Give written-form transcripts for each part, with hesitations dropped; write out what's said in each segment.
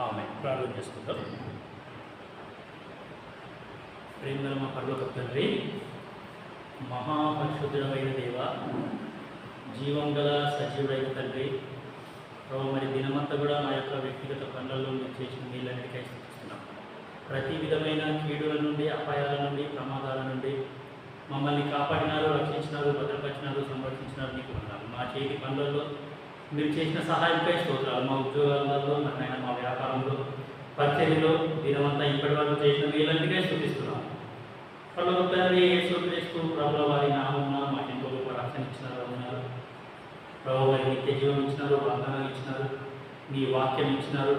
ఆమె ప్రార్థన చేసుకుంటాం. ప్రేమగల మా పరలోక తండ్రి, మహాపరిశుద్ధుడమైన దేవ, జీవం గల సజీవుడైన తండ్రి, ప్రభు మరి దినమంతా కూడా మా యొక్క వ్యక్తిగత పనులలో మీరు చేసిన నీళ్ళన్నిటికై స్థుతిస్తున్నాం. ప్రతి విధమైన కీడుల నుండి, అపాయాల నుండి, ప్రమాదాల నుండి మమ్మల్ని కాపాడినారు, రక్షించినారు, భద్రపరిచినారు, సంరక్షించినారు. నీకు వందనాలు. మా చేతి పనులలో మీరు చేసిన సహాయంకై స్తోత్రాలు. మా ఉద్యోగాలలో, నాయన మా వ్యాపారంలో, పరిచర్యలో దినమంతా ఇప్పటి వరకు చేసిన వీళ్ళంటికై స్థుతిస్తున్నాం. పరలోక తండ్రి, యేసుక్రీస్తు ప్రభుల వారి నామమున మాకెంతో గొప్ప రక్షణ ఇచ్చినారు. అన్నారు ప్రభు మరి నిత్య జీవం ఇచ్చినారు, వాగ్దానాలు ఇచ్చినారు, నీ వాక్యం ఇచ్చినారు.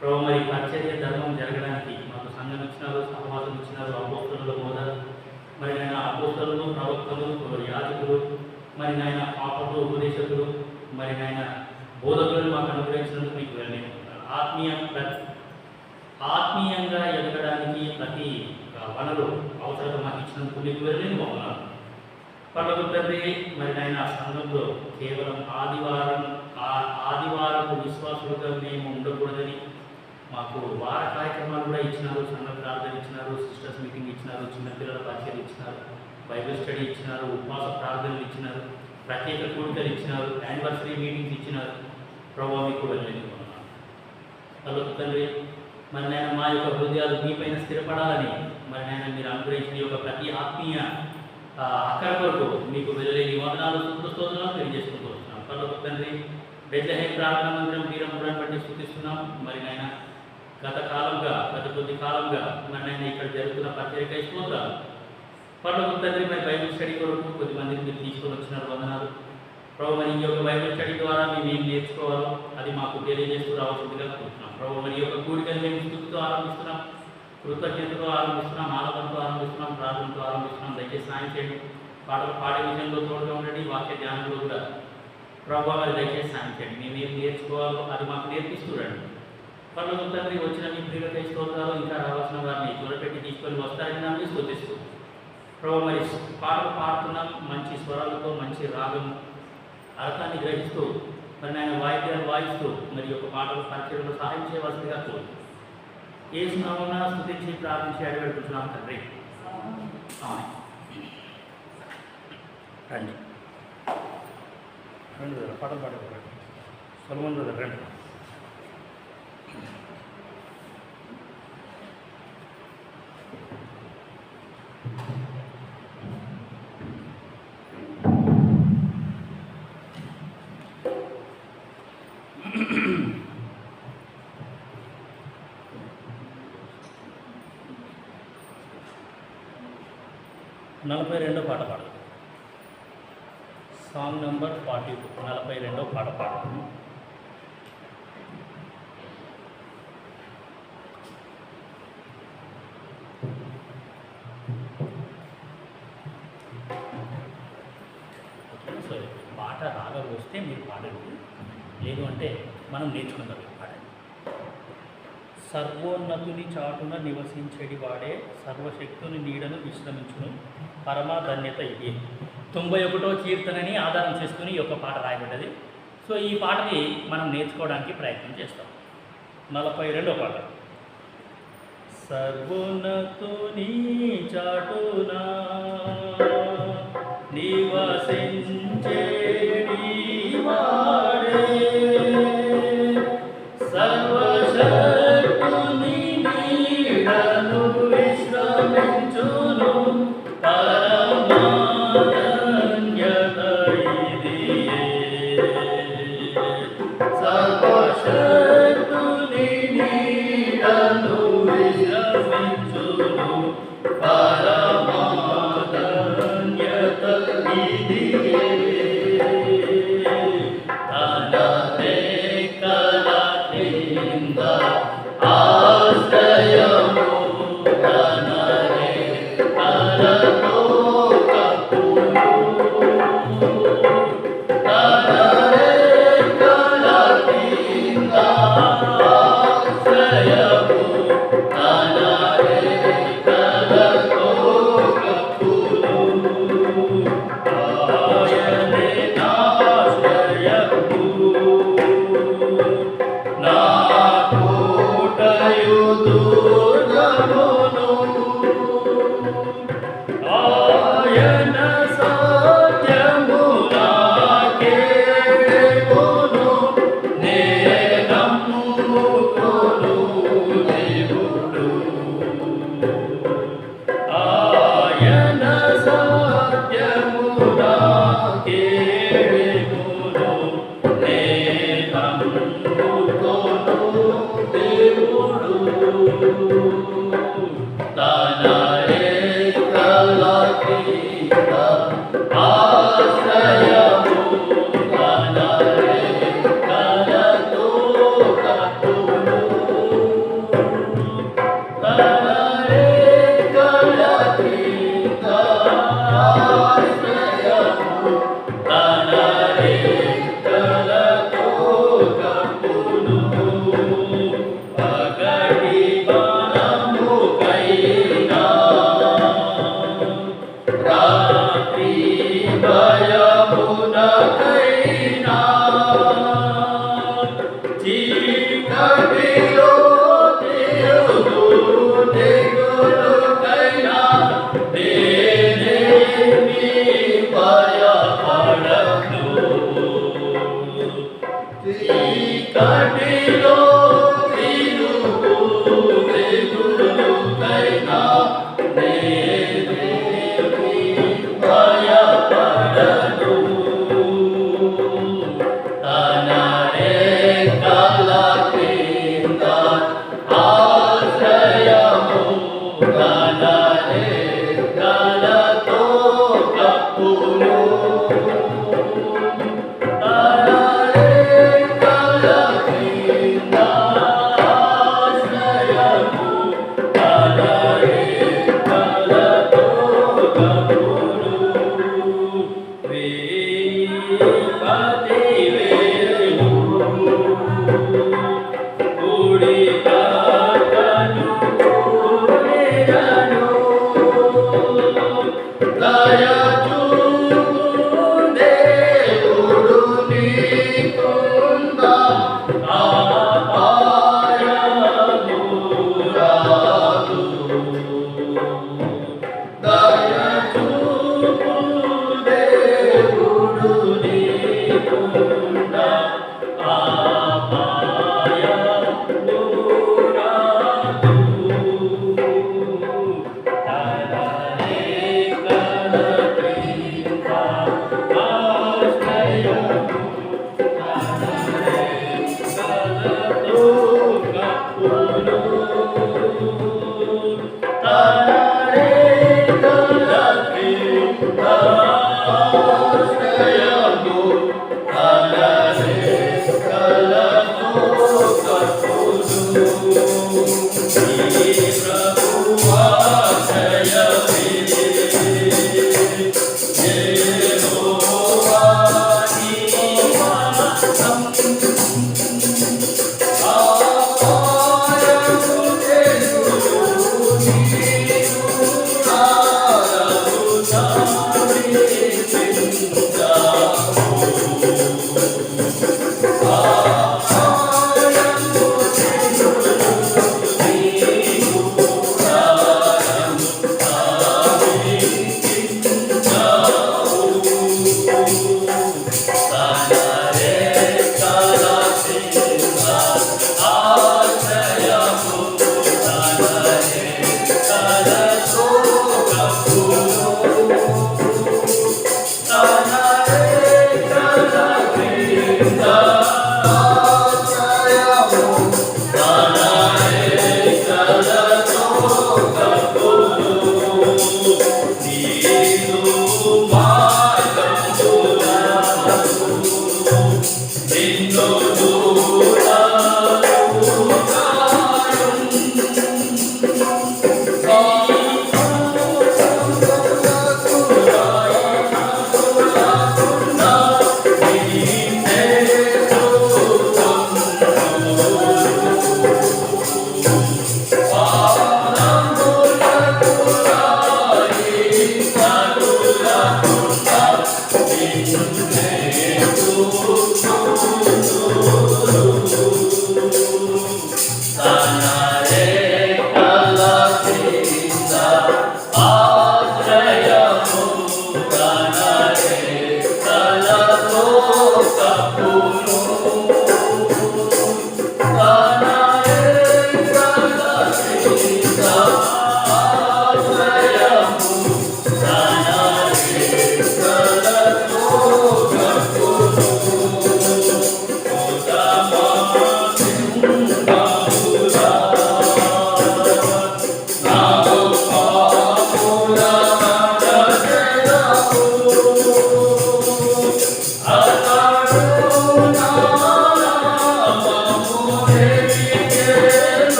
ప్రభు మరి పరిచర్య ధర్మం జరగడానికి మాకు సంఘం ఇచ్చినారు, సహవాసం ఇచ్చినారు, అపోస్తలుల బోధ, మరి నాయన అపోస్తలులు, ప్రవక్తలు, యాజకులు, మరి నాయన పాపలు, ఉపదేశకులు, మరి నాయన బోధకులను మాకు అనుగ్రహించినందుకు మీకు వెళ్ళలేదు. ఆత్మీయంగా ఎదగడానికి ప్రతి వనరు అవసరం మాకు ఇచ్చినందుకు మీకు వెళ్ళలేని వందనాలు. పర్లోక తండ్రి, మరి నాయన సంఘంలో కేవలం ఆదివారపు విశ్వాసులుగా మేము ఉండకూడదని మాకు వార కార్యక్రమాలు కూడా ఇచ్చినారు. సంఘ ప్రార్థన ఇచ్చినారు, సిస్టర్స్ మీటింగ్ ఇచ్చినారు, చిన్నపిల్లల పరిచయం ఇచ్చినారు, బైబిల్ స్టడీ ఇచ్చినారు, ఉపవాస ప్రార్థనలు ఇచ్చినారు, ప్రత్యేక కూడికలు ఇచ్చినారు, యానివర్సరీ మీటింగ్స్ ఇచ్చినారు. ప్రభావ మీకు వెళ్ళలేదు. పర్లోక తండ్రి, మరి నేను మా యొక్క హృదయాలు మీపైన స్థిరపడాలని మరి నేను మీరు అనుగ్రహించిన యొక్క ప్రతి ఆత్మీయ అక్కర కొరకు మీకు వెళ్ళలేని వందనాలు, స్తోత్రాలు తెలియజేసుకుంటూ వస్తున్నాం. పర్లోక తండ్రి, బెత్లెహేం ప్రార్థన మందిరం వీరముద్రాన్ని బట్టి స్థుతిస్తున్నాం. మరి నాయన గత కొద్ది కాలంగా మరి నాయన ఇక్కడ జరుగుతున్న పరిచర్యకై స్తోత్రాలు. పర్లోక తండ్రి, మరి బైబిల్ స్టడీ కొరకు కొద్దిమందిని మీరు తీసుకొని వచ్చినారు. వందనాలు ప్రభు. మరి ఈ యొక్క బైబిల్ స్టడీ ద్వారా మేము ఏం నేర్చుకోవాలో అది మాకు తెలియజేస్తూ రావాల్సిందిగా కోరుతున్నాం. ప్రభు, మరి యొక్క కూడికలు మేము స్థుతితో ఆరంభిస్తున్నాం, కృతజ్ఞతతో ఆరంభిస్తున్నాం, ఆనందంతో ఆరంభిస్తున్నాం, ప్రార్థనతో ఆరంభిస్తున్నాం. దయచేసి సాయం చేయండి. పాటలు పాడే విషయంలో తోడుగా ఉండండి, వాక్య ధ్యానంలో కూడా ప్రభావ మరి దయచేసి సాయం చేయండి. మేము ఏం నేర్చుకోవాలో అది మాకు నేర్పిస్తురండి. పర్లోక తండ్రి, వచ్చిన మీ ప్రియులకై స్తోత్రాలు. ఇంకా రావాల్సిన వారిని త్వరపెట్టి తీసుకొని వస్తారని నమ్మి స్తుతిస్తూ ప్రభు, మరి పాటలు పాడుతున్నాం మంచి స్వరాలతో, మంచి రాగం అర్థాన్ని గ్రహిస్తూ మరి ఆయన వాయిద్యాలు వాయిస్తూ మరి యొక్క పాటలు పరిచయంలో సహాయం చేయవలసిందిగా కోరు. ఏ స్నామన్నా స్తుతించి ప్రార్థించి అడిగడుతున్నాం తండ్రి. రండి రండి పాటలు పాడేవారు సొలొమోన్ బ్రదర్ రండి. నలభై రెండో పాట పాడదు. సాంగ్ నెంబర్ 42, 42వ పాట పాడదు. సో పాట రాగం వస్తే మీరు పాడండి, లేదు అంటే మనం నేర్చుకుందాం. పాడండి. సర్వోన్నతుని చాటున నివసించేటి వాడే సర్వశక్తుని నీడను విశ్రమించును పరమాధన్యత ఇది. 91వ కీర్తనని ఆధారం చేసుకుని ఈ యొక్క పాట రాయబడ్డది. సో ఈ పాటని మనం నేర్చుకోవడానికి ప్రయత్నం చేస్తాం. 42వ పాట. సర్వోన్నతుని చాటున నివసించేటి వాడే సర్వశక్తుని నీడను విశ్రమించును పరమాధన్యత ఇదియే. సర్వశక్తుని నీడను విశ్రమించును పరమాధన్యత ఇదియే.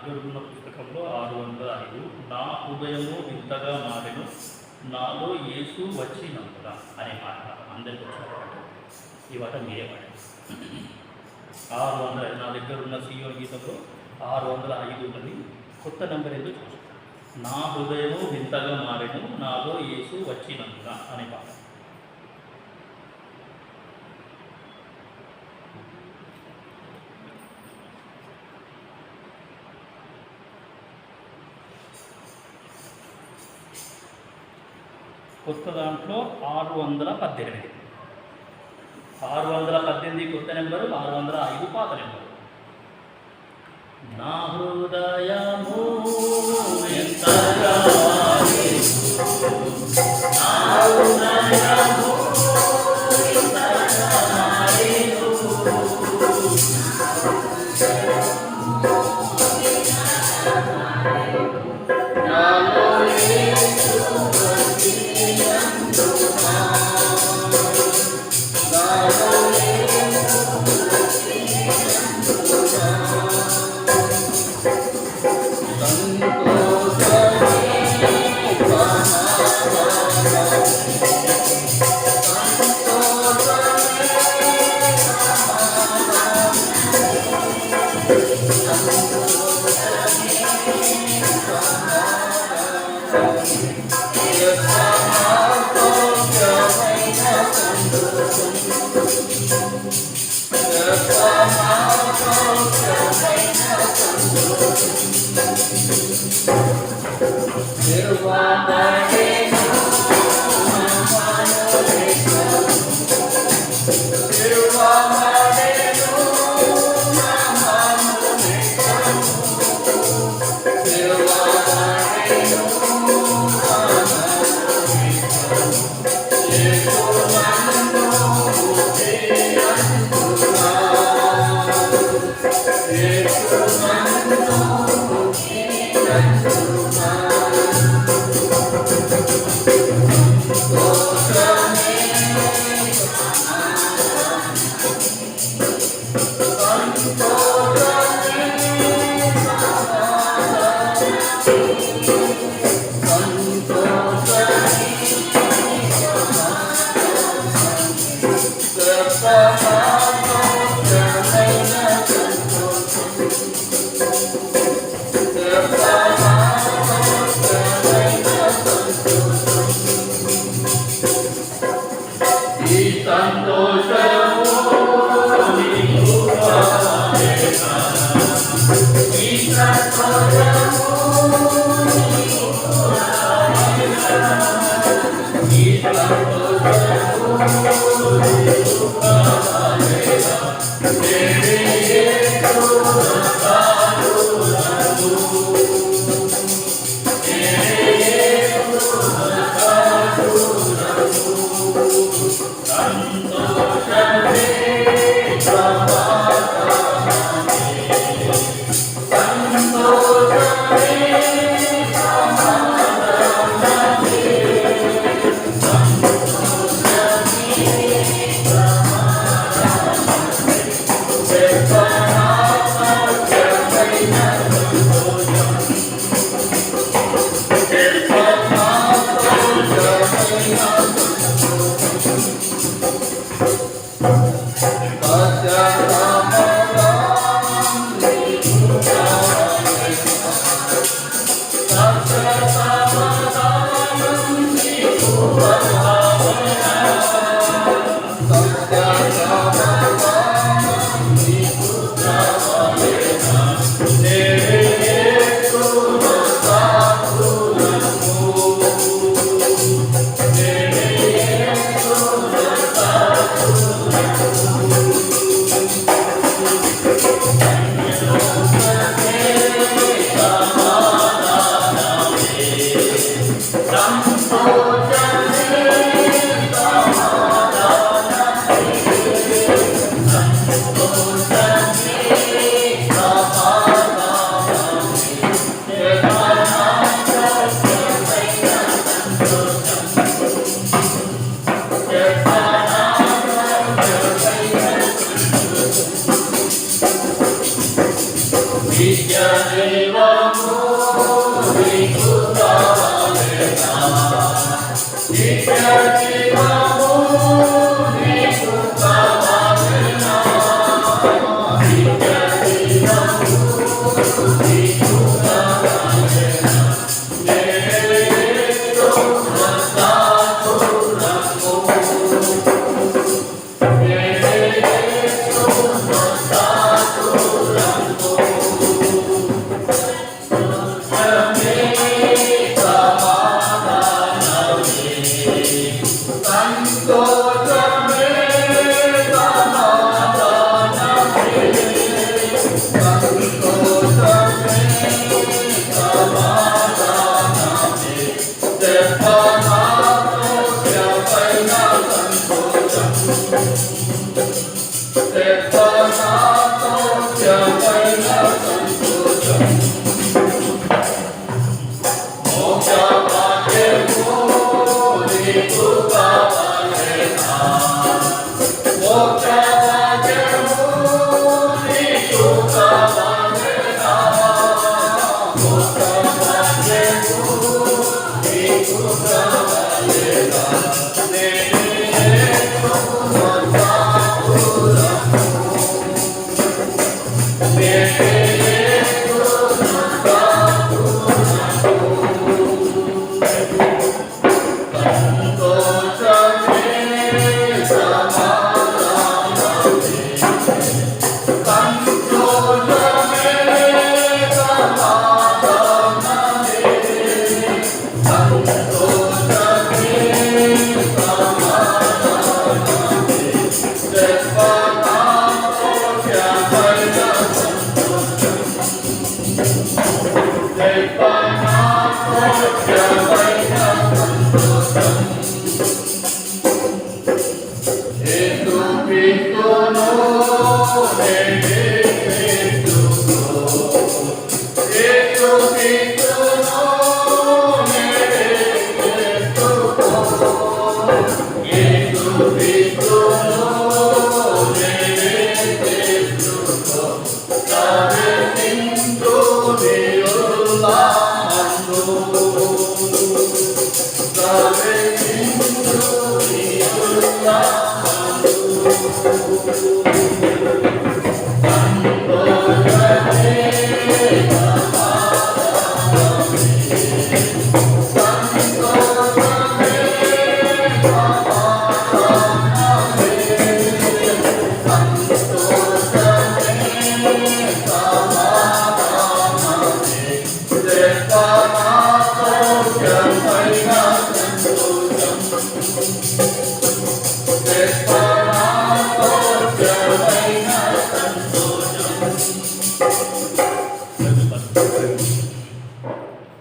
దగ్గర ఉన్న పుస్తకంలో 605 నా హృదయము వింతగా మారెను నాలో యేసు వచ్చినందున అనే మాట అందరికీ వచ్చినటువంటి ఈ మాట మీరే పాడండి. 600 నా దగ్గర ఉన్న సియోన్ గీతంలో 605 ఉన్నది. కొత్త నెంబర్ ఏదో చూస్తాను. నా హృదయము వింతగా మారెను నాలో యేసు వచ్చినందున అనే మాట. కొత్త దాంట్లో 618 కొత్త నెంబరు, 605 పాత నెంబరు. నా హృదయము ఎంతగా నా హృదయము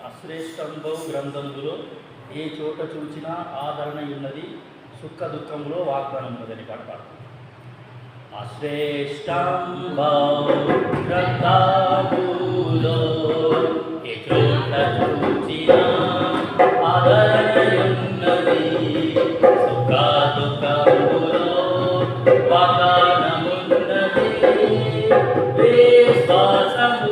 అశ్రేష్టంబౌ గ్రంథంలో ఏ చోట చూచినా ఆదరణ ఉన్నది, సుఖ దుఃఖంలో వాగ్దానం ఉన్నదని పాట పాడుతుంది. అశ్రేష్టంబౌ గ్రంథములో ఏ చోట చూచినా ఆదరణ ఉన్నది, సుఖ దుఃఖంలో వాగ్దానం ఉన్నది. విశ్వాసము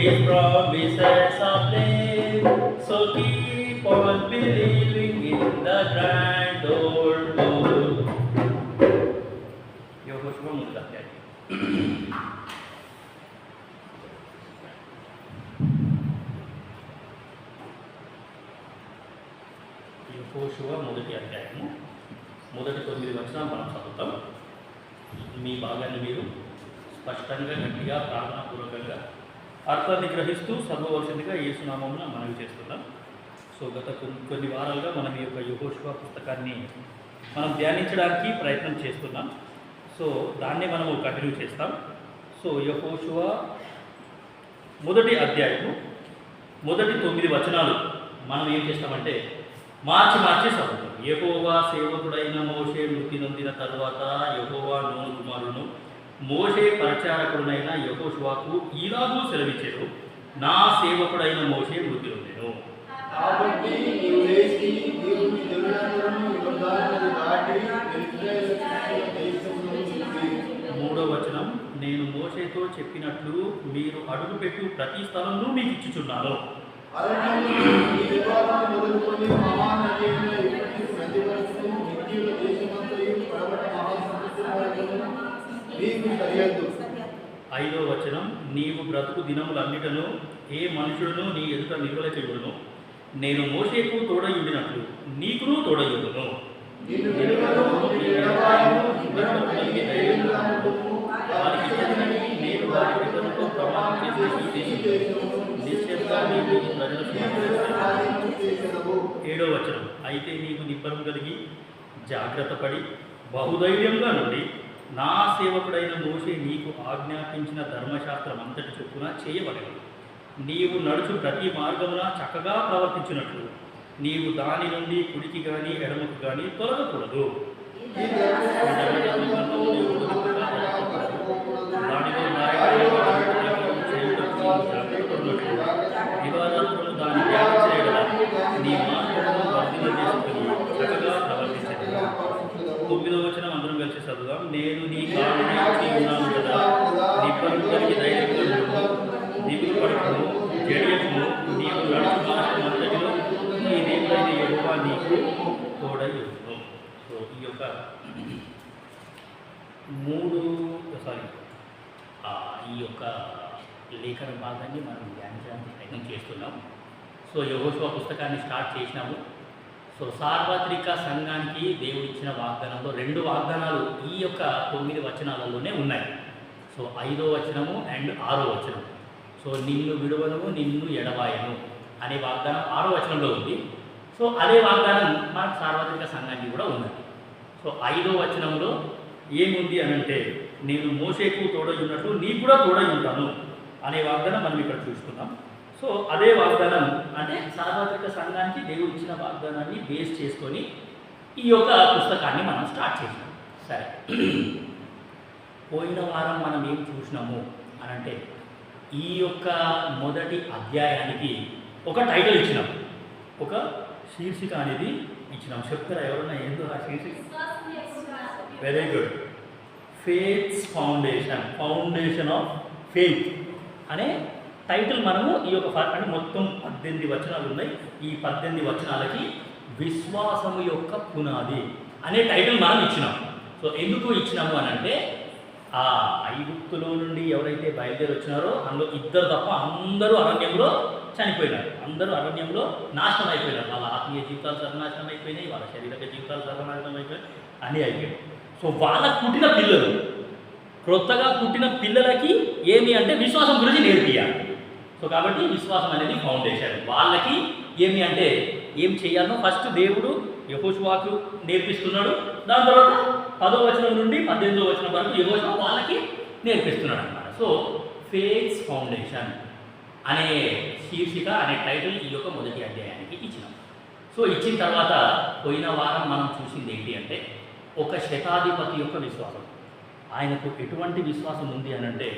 His promises are plain, so keep on believing in the grand old book. యెహోషువ మొదటి అధ్యాయం. యెహోషువ మొదటి అధ్యాయము మొదటి 9 వచనాలు మనం చదువుతాం. మీ భాగాన్ని మీరు స్పష్టంగా గట్టిగా ప్రార్థనాపూర్వకంగా అర్థాన్ని గ్రహిస్తూ చదవవలసిందిగా యేసునామమున మనవి చేస్తున్నాం. సో గత కొన్ని వారాలుగా మనం ఈ యొక్క యెహోషువ పుస్తకాన్ని మనం ధ్యానించడానికి ప్రయత్నం చేస్తున్నాం. సో దాన్నే మనము కంటిన్యూ చేస్తాం. సో యెహోషువ మొదటి అధ్యాయము మొదటి 9 వచనాలు మనం ఏం చేస్తామంటే మార్చి చదువుతాం. యెహోవా సేవకుడైన మోషే మృతి నొందిన తరువాత యెహోవా నూను కుమారులను మోషే పరిచారకుడైన యెహోషువకు ఇలాగూ సెలవిచ్చెను, నా సేవకుడైన మోషే మృతి నొందెను. కాబట్టి నీవు లేచి దేవుని జనులందరూ యోర్దాను దాటి ఇశ్రాయేలు దేశంలో నుంచి. 3వ వచనం, నేను మోషేతో చెప్పినట్లు మీరు అడుగుపెట్టు ప్రతి స్థలంలో మీకు ఇచ్చుచున్నాను. అరణ్యంలో ఈ వివాదాన్ని మొదలుకొని మహానది అయిన యూఫ్రటీసు నది వరకు మిద్యాను దేశమంతయు పడమట మహాసముద్రం వరకును నీకు సరిహద్దు. 5వ వచనం, నీవు బ్రతుకు దినములన్నిటను ఏ మనుషుడును నీ ఎదుట నిలవలేకయుడును. నేను మోషేకు తోడయుండినట్లు నీకును తోడయుండును. నిన్ను విడువను, నిన్ను ఎడబాయను, ఇద్దరము కలిగి ధైర్యంగా ఉండుము. వారికి ఇచ్చేదనని నేను వారి పితరులతో ప్రమాణం చేసి ఈ దేశమును నిశ్చయంగా నీకు ఈ ప్రజలకు స్వాధీనం చేసెదవు. 7వ వచనం, అయితే నీకు నిబ్బరం కలిగి జాగ్రత్త పడి బహుధైర్యంగా నుండి నా సేవకుడైన మోషే నీకు ఆజ్ఞాపించిన ధర్మశాస్త్రం అంతటి చొప్పున చేయబడదు. నీవు నడుచు ప్రతి మార్గమున చక్కగా ప్రవర్తించినట్లు నీవు దాని నుండి కుడికి కానీ ఎడమకు కానీ తొలగకూడదు. ఈ ధర్మశాస్త్రమును నీవు వదులుకొనక దానిలో రాయబడిన చేయుటకు జాగ్రత్త పడినట్లు వివాదాలను దాన్ని త్యాగం నీ మార్గమును వర్ధిల్లజేసుకుని చక్కగా ప్రవర్తించదు. 9వ వచనం అందరం కలిసి చదువుదాం. నేను నీ కాళ్ళని ఉన్నాను కదా, నిబ్బరం కలిగి ధైర్యంగా ఉండుము, దిగులు పడకుము, జడియకుము, నీవు నడుచు మార్గం అంతటిలో నీ దేవుడైన యెహోవా నీకు తోడై ఉండును. సో ఈ యొక్క ఈ యొక్క లేఖన భాగాన్ని మనం ధ్యానించడానికి ప్రయత్నం చేస్తున్నాం. సో యెహోషువ పుస్తకాన్ని స్టార్ట్ చేసినాము. సో సార్వత్రిక సంఘానికి దేవుడు ఇచ్చిన వాగ్దానంలో 2 వాగ్దానాలు ఈ యొక్క 9 వచనాలలోనే ఉన్నాయి. సో 5వ వచనము అండ్ 6వ వచనం. సో నిన్ను విడువను, నిన్ను ఎడబాయను అనే వాగ్దానం 6వ వచనంలో ఉంది. సో అదే వాగ్దానం మనకు సార్వత్రిక సంఘానికి కూడా ఉన్నది. సో 5వ వచనంలో ఏముంది అని అంటే, నేను మోషేకు తోడై ఉన్నట్లు నీకు కూడా తోడై ఉంటాను అనే వాగ్దానం మనం ఇక్కడ చూస్తున్నాం. సో అదే వాగ్దానం అంటే సార్వత్రిక సంఘానికి దేవుడు ఇచ్చిన వాగ్దానాన్ని బేస్ చేసుకొని ఈ యొక్క పుస్తకాన్ని మనం స్టార్ట్ చేసినాం. సరే, పోయిన వారం మనం ఏం చూసినాము అని అంటే, ఈ యొక్క మొదటి అధ్యాయానికి ఒక టైటిల్ ఇచ్చినాం, ఒక శీర్షిక అనేది ఇచ్చినాం. చెప్తారా ఎవరన్నా ఏందో ఆ శీర్షిక? Very good. Faiths foundation, foundation of faith అనే టైటిల్ మనము ఈ యొక్క అంటే మొత్తం 18 వచనాలు ఉన్నాయి. ఈ 18 వచనాలకి విశ్వాసము యొక్క పునాది అనే టైటిల్ మనం ఇచ్చినాం. సో ఎందుకు ఇచ్చినాము అని అంటే, ఆ ఐగుప్తులో నుండి ఎవరైతే బయలుదేరి వచ్చినారో అందులో 2 తప్ప అందరూ అరణ్యంలో చనిపోయినారు. అందరూ అరణ్యంలో నాశనం అయిపోయినారు. వాళ్ళ ఆత్మీయ జీవితాలు సర్వనాశనం అయిపోయినాయి, వాళ్ళ శారీరక జీవితాలు సర్వనాశనం అయిపోయినాయి, అన్నీ అయిపోయాయి. సో వాళ్ళకు పుట్టిన పిల్లలు, క్రొత్తగా పుట్టిన పిల్లలకి ఏమి అంటే విశ్వాసం గురించి నేర్పియాలి. సో కాబట్టి విశ్వాసం అనేది ఫౌండేషన్. వాళ్ళకి ఏమి అంటే ఏం చేయాలో ఫస్ట్ దేవుడు యెహోషువకు నేర్పిస్తున్నాడు. దాని తర్వాత 10వ వచనం నుండి 18వ వచనం వరకు యెహోషువ వాళ్ళకి నేర్పిస్తున్నాడు అన్నమాట. సో ఫేత్స్ ఫౌండేషన్ అనే శీర్షిక అనే టైటిల్ ఈ యొక్క మొదటి అధ్యాయానికి ఇచ్చినాం. సో ఇచ్చిన తర్వాత పోయిన వారం మనం చూసింది ఏంటి అంటే, ఒక శతాధిపతి యొక్క విశ్వాసం. ఆయనకు ఎటువంటి విశ్వాసం ఉంది అని అంటే,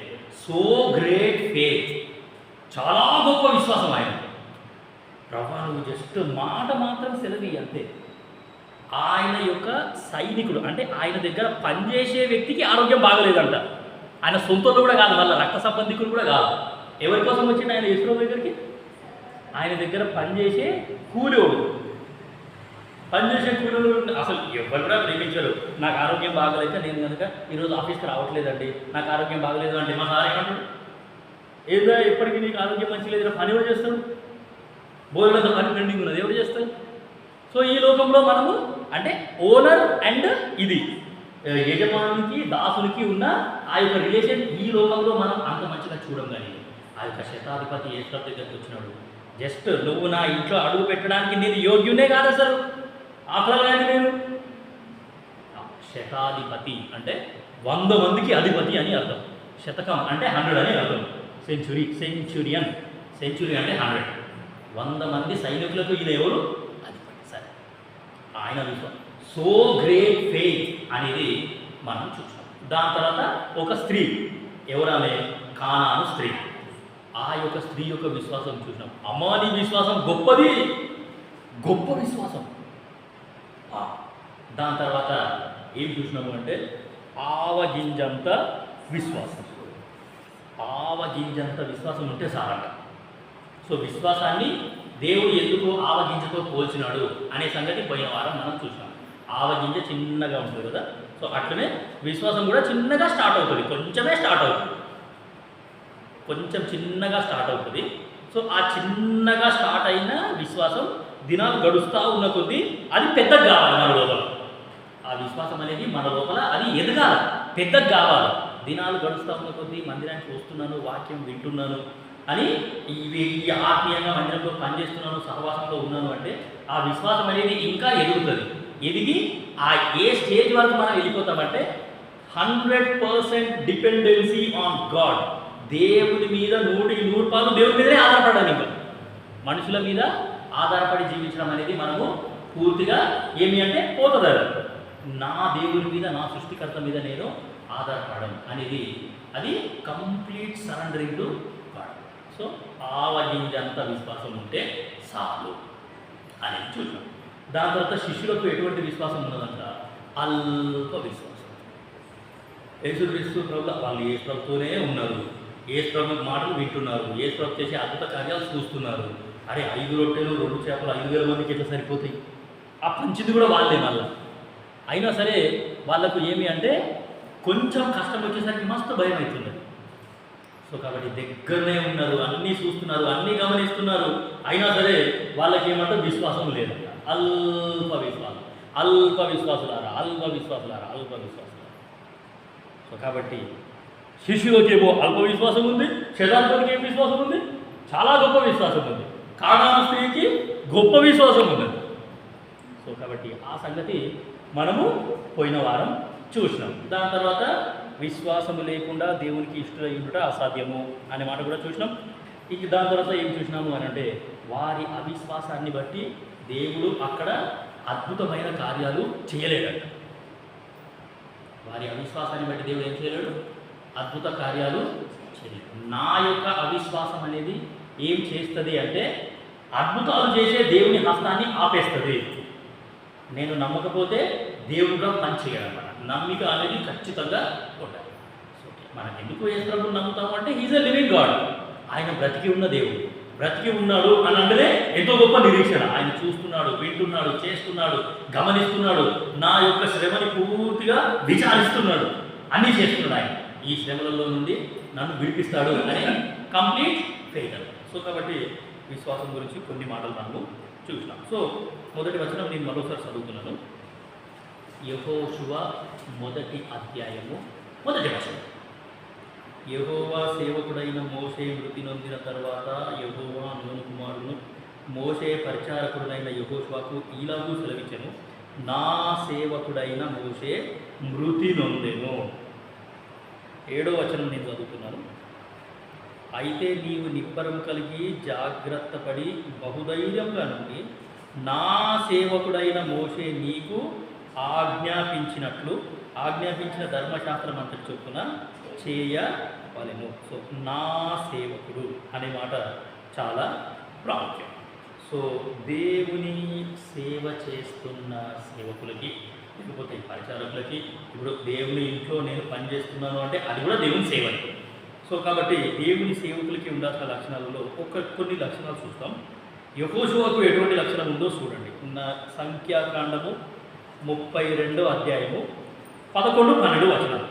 సో గ్రేట్ ఫేత్, చాలా గొప్ప విశ్వాసం ఆయన. ప్రభా నువ్వు జస్ట్ మాట మాత్రం సెలవి అంతే. ఆయన యొక్క సైనికుడు అంటే ఆయన దగ్గర పనిచేసే వ్యక్తికి ఆరోగ్యం బాగలేదంట. ఆయన సొంతలు కూడా కాదు, వాళ్ళ రక్త సంబంధికులు కూడా కాదు. ఎవరి కోసం వచ్చింది ఆయన యేసు దగ్గరికి? ఆయన దగ్గర పనిచేసే కూలోడు. పనిచేసే కూలీలు అసలు ఎవరు కూడా ప్రేమించరు. నాకు ఆరోగ్యం బాగలేక నేను కనుక ఈరోజు ఆఫీస్కి రావట్లేదండి, నాకు ఆరోగ్యం బాగలేదు అంటే మా సార్ ఏమంటాడు? ఏదో ఎప్పటికీ నీకు ఆరోగ్యం మంచి లేదు, పని ఎవరు చేస్తాడు? బోర్డులంతా పని పెండింగ్ ఉన్నది, ఎవరు చేస్తారు? సో ఈ లోకంలో మనము అంటే ఓనర్ అండ్ ఇది యజమానికి దాసునికి ఉన్న ఆ యొక్క రిలేషన్ ఈ లోకంలో మనం అంత మంచిగా చూడం. కానీ ఆ యొక్క శతాధిపతి యేసు దగ్గరికి వచ్చినాడు. జస్ట్ నువ్వు నా ఇంట్లో అడుగు పెట్టడానికి నేను యోగ్యునే కాదు అసలు, ఆకలి నేను. శతాధిపతి అంటే 100 మందికి అధిపతి అని అర్థం. శతకం అంటే 100 అని అర్థం. సెంచురియన్ అంటే 100. 100 మంది సైనికులకు ఈయన ఎవరు? అధిపతి. సరే, ఆయన విశ్వాసం సో గ్రేట్ ఫెయిత్ అనేది మనం చూసాం. దాని తర్వాత ఒక స్త్రీ, ఎవరామె? కానాను స్త్రీ. ఆ యొక్క స్త్రీ యొక్క విశ్వాసం చూసినాం. అమ్మాని విశ్వాసం గొప్పది, గొప్ప విశ్వాసం. దాని తర్వాత ఏం చూసినాము అంటే ఆవగింజంత విశ్వాసం. ఆవగింజంత విశ్వాసం ఉంటే సారంట. సో విశ్వాసాన్ని దేవుడు ఎందుకు ఆవగింజతో పోల్చినాడు అనే సంగతి పోయిన వారం మనం చూసినాం. ఆవగింజ చిన్నగా ఉంటుంది కదా, సో అట్లనే విశ్వాసం కూడా చిన్నగా స్టార్ట్ అవుతుంది, కొంచెమే స్టార్ట్ అవుతుంది, కొంచెం చిన్నగా స్టార్ట్ అవుతుంది. సో ఆ చిన్నగా స్టార్ట్ అయిన విశ్వాసం దినాలు గడుస్తూ ఉన్న కొద్దీ అది పెద్దగా కావాలి మన లోపల. ఆ విశ్వాసం అనేది మన లోపల అది ఎదగాలి, పెద్దగా కావాలి. దినాలు గడుస్తూ ఉన్న కొద్దీ మందిరానికి వస్తున్నాను, వాక్యం వింటున్నాను అని ఇవి ఆత్మీయంగా మందిరంలో పనిచేస్తున్నాను, సహవాసంలో ఉన్నాను అంటే ఆ విశ్వాసం అనేది ఇంకా ఎదుగుతుంది. ఎదిగి ఆ ఏ స్టేజ్ వరకు మనం వెళ్ళిపోతామంటే 100% డిపెండెన్సీ ఆన్ గాడ్. దేవుడి మీద 100% దేవుడి మీదనే ఆధారపడాలి. ఇంకా మనుషుల మీద ఆధారపడి జీవించడం అనేది మనము పూర్తిగా ఏమి అంటే పోతుంది. నా దేవుడి మీద, నా సృష్టికర్త మీద నేను ఆధారపడడం అనేది అది complete surrendering to God. So ఆవగింజంత విశ్వాసం ఉంటే చాలు అనేది చూద్దాం. దాని తర్వాత శిష్యులకు ఎటువంటి విశ్వాసం ఉన్నదంట? అల్ప విశ్వాసం. యేసుక్రీస్తు ప్రభువు వాళ్ళు యేసు ప్రభుతోనే ఉన్నారు, యేసు ప్రభు మాటలు వింటున్నారు, యేసు ప్రభు చేసే అద్భుత కార్యాలు చూస్తున్నారు. అరే 5 రొట్టెలు 2 చేపలు 5,000 మందికి ఎట్లా సరిపోతాయి? ఆ పంచింది కూడా వాళ్ళే మళ్ళీ. అయినా సరే వాళ్ళకు ఏమి అంటే కొంచెం కష్టం వచ్చేసరికి మస్తు భయం అవుతుంది. సో కాబట్టి దగ్గరనే ఉన్నారు, అన్నీ చూస్తున్నారు, అన్నీ గమనిస్తున్నారు, అయినా సరే వాళ్ళకి ఏమంటే విశ్వాసం లేదంట. అల్ప విశ్వాసం, అల్ప విశ్వాసులారా, అల్ప విశ్వాసులారా, అల్ప విశ్వాసులారా. సో కాబట్టి శిష్యులకి ఏమో అల్ప విశ్వాసం ఉంది, శతాధిపతికి ఏం విశ్వాసం ఉంది? చాలా గొప్ప విశ్వాసం ఉంది. కానాను స్త్రీకి గొప్ప విశ్వాసం ఉంది. సో కాబట్టి ఆ సంగతి మనము పోయిన వారం చూసినాం. దాని తర్వాత విశ్వాసము లేకుండా దేవునికి ఇష్టమై ఉండుట అసాధ్యము అనే మాట కూడా చూసినాం. ఇక దాని తర్వాత ఏం చూసినాము అని అంటే వారి అవిశ్వాసాన్ని బట్టి దేవుడు అక్కడ అద్భుతమైన కార్యాలు చేయలేడంట. వారి అవిశ్వాసాన్ని బట్టి దేవుడు ఏం చేయలేడు? అద్భుత కార్యాలు చేయలేడు. నా యొక్క అవిశ్వాసం అనేది ఏం చేస్తుంది అంటే అద్భుతాలు చేసే దేవుని హస్తాన్ని ఆపేస్తుంది. నేను నమ్మకపోతే దేవుడుగా పని చేయాలన్నమాట. నమ్మిక అనేది ఖచ్చితంగా ఉండాలి. సో మనకు ఎందుకు యేసు ప్రభువుని నమ్ముతాము అంటే హీజ్ ఎ లివింగ్ గాడ్. ఆయన బ్రతికి ఉన్న దేవుడు, బ్రతికి ఉన్నాడు అని అంటే ఎంతో గొప్ప నిరీక్షణ. ఆయన చూస్తున్నాడు, వింటున్నాడు, చేస్తున్నాడు, గమనిస్తున్నాడు, నా యొక్క శ్రమని పూర్తిగా విచారిస్తున్నాడు, అన్నీ చేస్తున్నాడు. ఆయన ఈ శ్రమలలో నుండి నన్ను విడిపిస్తాడు అనే కంప్లీట్ ఫెయిత్. సో కాబట్టి విశ్వాసం గురించి కొన్ని మాటలు మనము చూసినాం. సో మొదటి వచనం నేను మరోసారి చదువుతున్నాను. యెహోషువ 1వ అధ్యాయము 1వ వచనం. యెహోవా సేవకుడైన మోషే మృతి నొందిన తర్వాత యెహోవా నూను కుమారుడు మోషే పరిచారకుడైన యెహోషువకు ఈలాగు సెలవిచ్చెను, నా సేవకుడైన మోషే మృతి నొందెను. 7వ వచనం నేను చదువుతున్నాను. అయితే నీవు నిబ్బరం కలిగి జాగ్రత్త పడి బహుధైర్యంగా నుండి నా సేవకుడైన మోషే నీకు ఆజ్ఞాపించిన ధర్మశాస్త్రం అంతటి చొప్పున చేయవలెను. సో నా సేవకుడు అనే మాట చాలా ప్రాముఖ్యం. సో దేవుని సేవ చేస్తున్న సేవకులకి, లేకపోతే పరిచారకులకి, ఇప్పుడు దేవుని ఇంట్లో నేను పనిచేస్తున్నాను అంటే అది కూడా దేవుని సేవని. సో కాబట్టి దేవుని సేవకులకి ఉండాల్సిన లక్షణాలలో కొన్ని లక్షణాలు చూస్తాం. యెహోషువకు ఎటువంటి లక్షణం ఉందో చూడండి. సంఖ్యాకాండము 32వ అధ్యాయము 11-12 వచనాలు.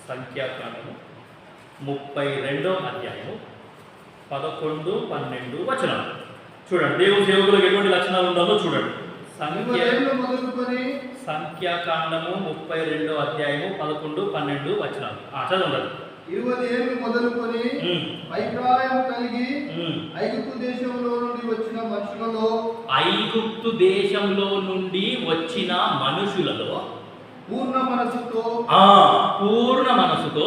సంఖ్యాకాండము 32వ అధ్యాయము 11-12 వచనాలు చూడండి. దేవుని సేవకులకు ఎటువంటి లక్షణాలు ఉండాలో చూడండి. సంఖ్యాకాండము 32వ అధ్యాయము 11-12 వచనాలు చదవండి. 20 ఏళ్ళు మొదలుకొని అభిప్రాయం కలిగి ఐగుప్తు దేశంలో నుండి వచ్చిన మనుషులలో పూర్ణ మనసుతో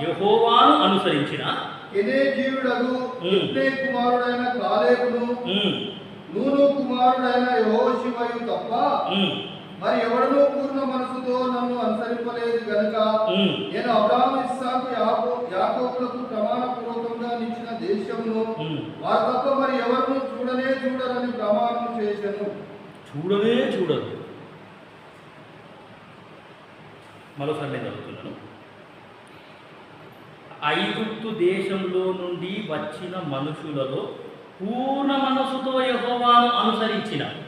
యెహోవాను అనుసరించిన కెనేజీయుడగు యెఫ్నే కుమారుడైన కాలేబును నూను కుమారుడైన యెహోషువయు తప్ప మరి ఎవడనూ పూర్ణ మనసుతో నన్ను అనుసరింపలేదు గనుక నేను అబ్రహాము ఇస్సాకు యాకోబులకు ప్రమాణపూర్వకంగా ఇచ్చిన దేశంలో వారు తప్ప మరి ఎవరినూ చూడరని ప్రమాణం చేశాను. చూడనే చూడరు. మరోసారి నేను చదువుతున్నాను. ఐగుప్తు దేశంలో నుండి వచ్చిన మనుషులలో పూర్ణ మనసుతో యెహోవాను అనుసరించాను.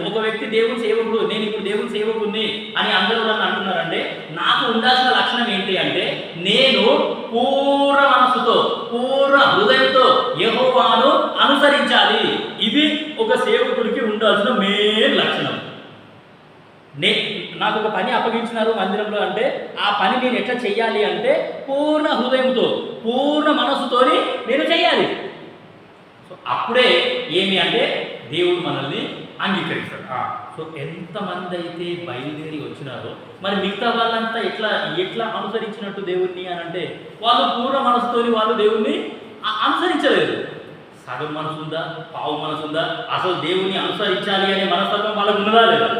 ఒక వ్యక్తి దేవుని సేవకుడు, నేను ఇప్పుడు దేవుని సేవకుడిని అని అందరూ నన్ను అంటున్నారంటే నాకు ఉండాల్సిన లక్షణం ఏంటి అంటే నేను పూర్ణ మనసుతో పూర్ణ హృదయంతో యెహోవాను అనుసరించాలి. ఇది ఒక సేవకుడికి ఉండాల్సిన మెయిన్ లక్షణం. నాకు ఒక పని అప్పగించినారు మందిరంలో అంటే ఆ పని నేను ఎట్లా చెయ్యాలి అంటే పూర్ణ హృదయంతో పూర్ణ మనసుతోని నేను చెయ్యాలి. సో అప్పుడే ఏమి అంటే దేవుడు మనల్ని అంగీకరిస్తాడు. సో ఎంతమంది అయితే బయలుదేరి వచ్చినారో మరి మిగతా వాళ్ళంతా ఎట్లా అనుసరించినట్టు దేవుణ్ణి అని అంటే వాళ్ళు పూర్ణ మనసుతోని వాళ్ళు దేవుణ్ణి అనుసరించలేదు. సగం మనసు ఉందా, పావు మనసు ఉందా, అసలు దేవుణ్ణి అనుసరించాలి అనే మనస్తత్వం వాళ్ళకు ఉన్నదా లేదా?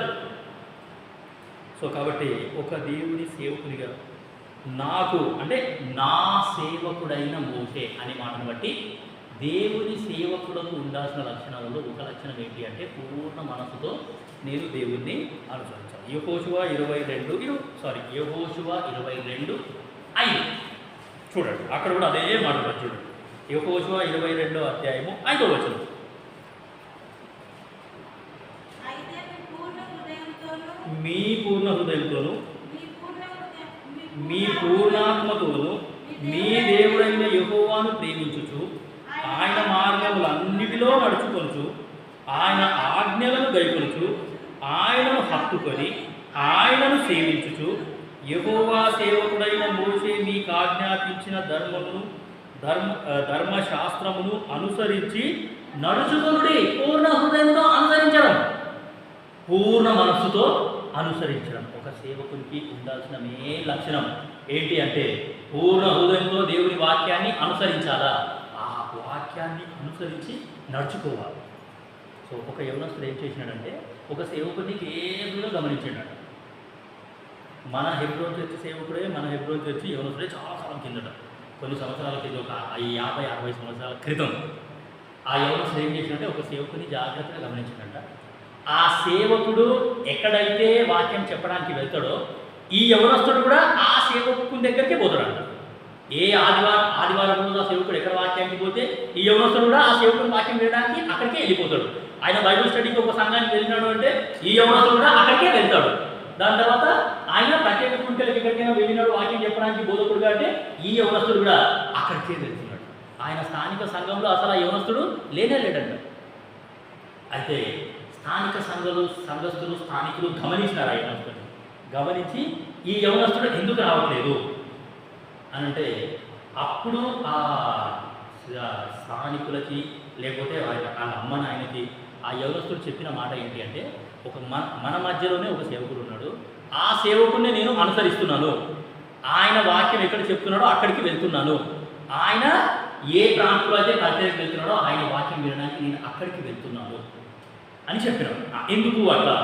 సో కాబట్టి ఒక దేవుని సేవకునిగా నాకు అంటే నా సేవకుడైన మోషే అనే మాటను బట్టి దేవుని సేవకులకు ఉండాల్సిన లక్షణాలలో ఒక లక్షణం ఏంటి అంటే పూర్ణ మనసుతో నేను దేవుణ్ణి అనుసరించాలి. యెహోషువ 22:5 చూడండి, అక్కడ కూడా అదే మాట చూడండి. యెహోషువ 22:5 మీ పూర్ణ హృదయంతోను మీ పూర్ణాత్మతోను మీ దేవుడైన యెహోవాను ప్రేమించుచు ఆయన మార్గములన్నిటిలో నడుచుకొనుచు ఆయన ఆజ్ఞలను గైకొనుచు ఆయనను హత్తుకొని ఆయనను సేవించుచు యెహోవా సేవకుడైన మోషే మీకు ఆజ్ఞాపించిన ధర్మశాస్త్రమును అనుసరించి నడుచుకొనుడి. పూర్ణ హృదయంతో అనుసరించడం, పూర్ణ మనస్సుతో అనుసరించడం ఒక సేవకునికి ఉండాల్సిన మెయిన్ లక్షణం ఏంటి అంటే పూర్ణ హృదయంతో దేవుని వాక్యాన్ని అనుసరించాలా, ఆ వాక్యాన్ని అనుసరించి నడుచుకోవాలి. సో ఒక యవనస్తుడు ఏం చేసినాడంటే ఒక సేవకుడిని కేవలంగా గమనించాడు. మన హెబ్రోన్ చర్చి సేవకుడే, మన హెబ్రోన్ చర్చి యవనస్తుడే చాలా కాలం కిందట, కొన్ని సంవత్సరాల కింద, ఒక 50-60 సంవత్సరాల క్రితం ఆ యవనస్తుడు ఏం చేసినట్టే ఒక సేవకుని జాగ్రత్తగా గమనించాడంట. ఆ సేవకుడు ఎక్కడైతే వాక్యం చెప్పడానికి వెళ్తాడో ఈ యవనస్తుడు కూడా ఆ సేవకుని దగ్గరికి పోతాడంట. ఏ ఆదివారం రోజు ఆ సేవకుడు ఎక్కడ వాక్యానికి పోతే ఈ యవనస్తుడు కూడా ఆ సేవకుని వాక్యం వినడానికి అక్కడికే వెళ్ళిపోతాడు. ఆయన బైబిల్ స్టడీకి ఒక సంఘానికి వెళ్ళినాడు అంటే ఈ యవనస్తుడు కూడా అక్కడికే వెళ్తాడు. దాని తర్వాత ఆయన ప్రత్యేక కుంటలకి ఎక్కడికైనా వెళ్ళినాడు వాక్యం చెప్పడానికి బోధకుడుగా అంటే ఈ యవనస్తుడు కూడా అక్కడికే వెళ్తున్నాడు. ఆయన స్థానిక సంఘంలో అసలు ఆ యవనస్తుడు లేడంట. అయితే స్థానిక సంఘస్థులు స్థానికులు గమనించినారు ఆ యవనస్తుడిని. గమనించి ఈ యవనస్తుడు ఎందుకు రావట్లేదు అని అంటే అప్పుడు ఆ స్థానికులకి లేకపోతే వాళ్ళ అమ్మ నాయనకి ఆ యవనస్తుడు చెప్పిన మాట ఏంటి అంటే ఒక మన మధ్యలోనే ఒక సేవకుడు ఉన్నాడు, ఆ సేవకుడిని నేను అనుసరిస్తున్నాను, ఆయన వాక్యం ఎక్కడ చెప్తున్నాడో అక్కడికి వెళ్తున్నాను, ఆయన ఏ ప్రాంతంలో అయితే పరిచయం వెళ్తున్నాడో ఆయన వాక్యం వినడానికి నేను అక్కడికి వెళ్తున్నాను అని చెప్పినాడు. ఎందుకు అట్లా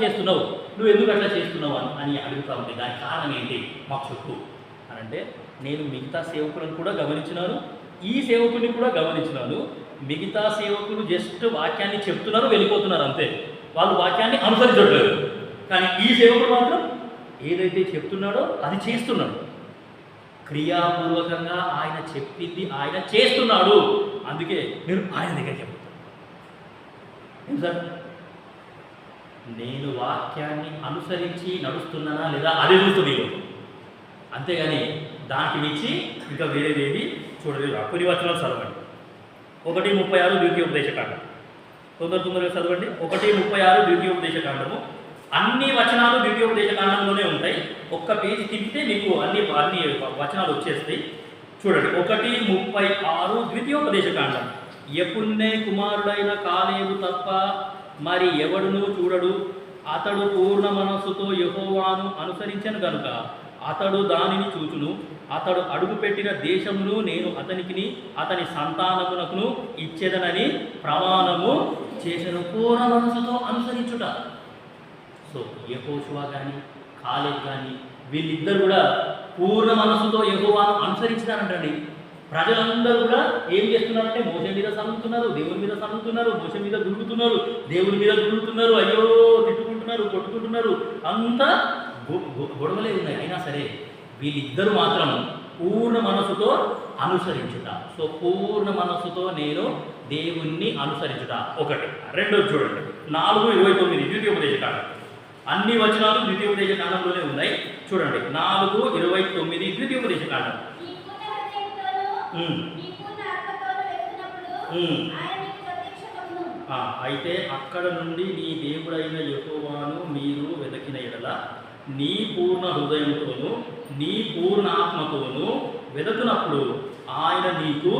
చేస్తున్నావు, నువ్వు ఎందుకు అట్లా చేస్తున్నావు అని అడుగుతూ ఉంటే దానికి కారణం ఏంటి మాకు చెప్పు అని అంటే నేను మిగతా సేవకులను కూడా గమనించినాను, ఈ సేవకుని కూడా గమనించినాను. మిగతా సేవకులు జస్ట్ వాక్యాన్ని చెప్తున్నారు, వెళ్ళిపోతున్నారు అంతే, వాళ్ళు వాక్యాన్ని అనుసరించట్లేదు. కానీ ఈ సేవకుడు మాత్రం ఏదైతే చెప్తున్నాడో అది చేస్తున్నాడు, క్రియాపూర్వకంగా ఆయన చెప్పింది ఆయన చేస్తున్నాడు. అందుకే నేను ఆయన దగ్గర చెప్తాను. సార్ నేను వాక్యాన్ని అనుసరించి నడుస్తున్నానా లేదా అదే చూస్తుంది, అంతేగాని దానికి మించి ఇంకా వేరేదేది చూడలేదు. కొన్ని వచనాలు చదవండి. 1:36 ద్వితీయోపదేశకాండం, తొందరగా చదవండి. 1:36 ద్వితీయోపదేశకాండము. అన్ని వచనాలు ద్వితీయోపదేశకాండంలోనే ఉంటాయి. ఒక్క పేజీ తిప్పితే మీకు అన్ని వచనాలు వచ్చేస్తాయి. చూడండి, 1:36 ద్వితీయోపదేశకాండం. యెఫున్నె కుమారుడైన కాలేబు తప్ప మరి ఎవడునూ చూడడు, అతడు పూర్ణ మనస్సుతో యెహోవాను అనుసరించను గనుక అతడు దానిని చూచును. అతడు అడుగుపెట్టిన దేశమును నేను అతనికిని అతని సంతానమునకును ఇచ్చేదనని ప్రమాణము చేసిన పూర్ణ మనసుతో అనుసరించుట. సో యెహోషువ కానీ కాలేబ్ కానీ వీళ్ళిద్దరు కూడా పూర్ణ మనసుతో యెహోవాను అనుసరించినారంటండి. ప్రజలందరూ కూడా ఏం చేస్తున్నారంటే మోషే మీద సనుగుతున్నారు, దేవుని మీద సనుగుతున్నారు, మోషే మీద దురుగుతున్నారు, దేవుని మీద దురుగుతున్నారు, అయ్యో తిట్టుకుంటున్నారు, కొట్టుకుంటున్నారు, అంతా గొడవలే ఉన్నాయి. అయినా సరే వీళ్ళిద్దరూ మాత్రం పూర్ణ మనసుతో అనుసరించుట. సో పూర్ణ మనసుతో నేను దేవుణ్ణి అనుసరించుట ఒకటి. రెండోది చూడండి, 4:29 ద్వితీయోపదేశకాండం. అన్ని వచనాలు ద్వితీయోపదేశకాండంలోనే ఉన్నాయి. చూడండి 4:29 ద్వితీయోపదేశకాండం. అయితే అక్కడ నుండి నీ దేవుడైన యెహోవాను మీరు వెదకిన ఎడల నీ పూర్ణ హృదయంతోనూ నీ పూర్ణ ఆత్మతోనూ వెదకునప్పుడు ఆయన నీకు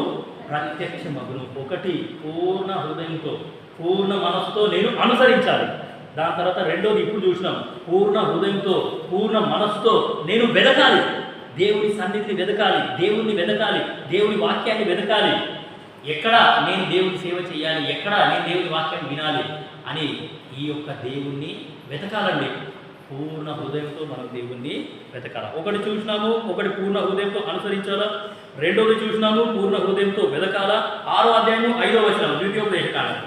ప్రత్యక్షమగును. ఒకటి, పూర్ణ హృదయంతో పూర్ణ మనసుతో నేను అనుసరించాలి. దాని తర్వాత రెండోది ఇప్పుడు చూసినాం, పూర్ణ హృదయంతో పూర్ణ మనసుతో నేను వెదకాలి. దేవుని సన్నిధిని వెదకాలి, దేవుణ్ణి వెదకాలి, దేవుని వాక్యాన్ని వెదకాలి. ఎక్కడ నేను దేవుని సేవ చేయాలి, ఎక్కడ నేను దేవుని వాక్యాన్ని వినాలి అని ఈ యొక్క దేవుణ్ణి వెతకాలండి. పూర్ణ హృదయంతో మనం దేవుణ్ణి వెతకాల. ఒకటి చూసినాము, ఒకటి పూర్ణ హృదయంతో అనుసరించాలా. రెండోది చూసినాము, పూర్ణ హృదయంతో వెతకాల. 6వ అధ్యాయము 5వ వచనం ద్వితీయోపదేశకాండం.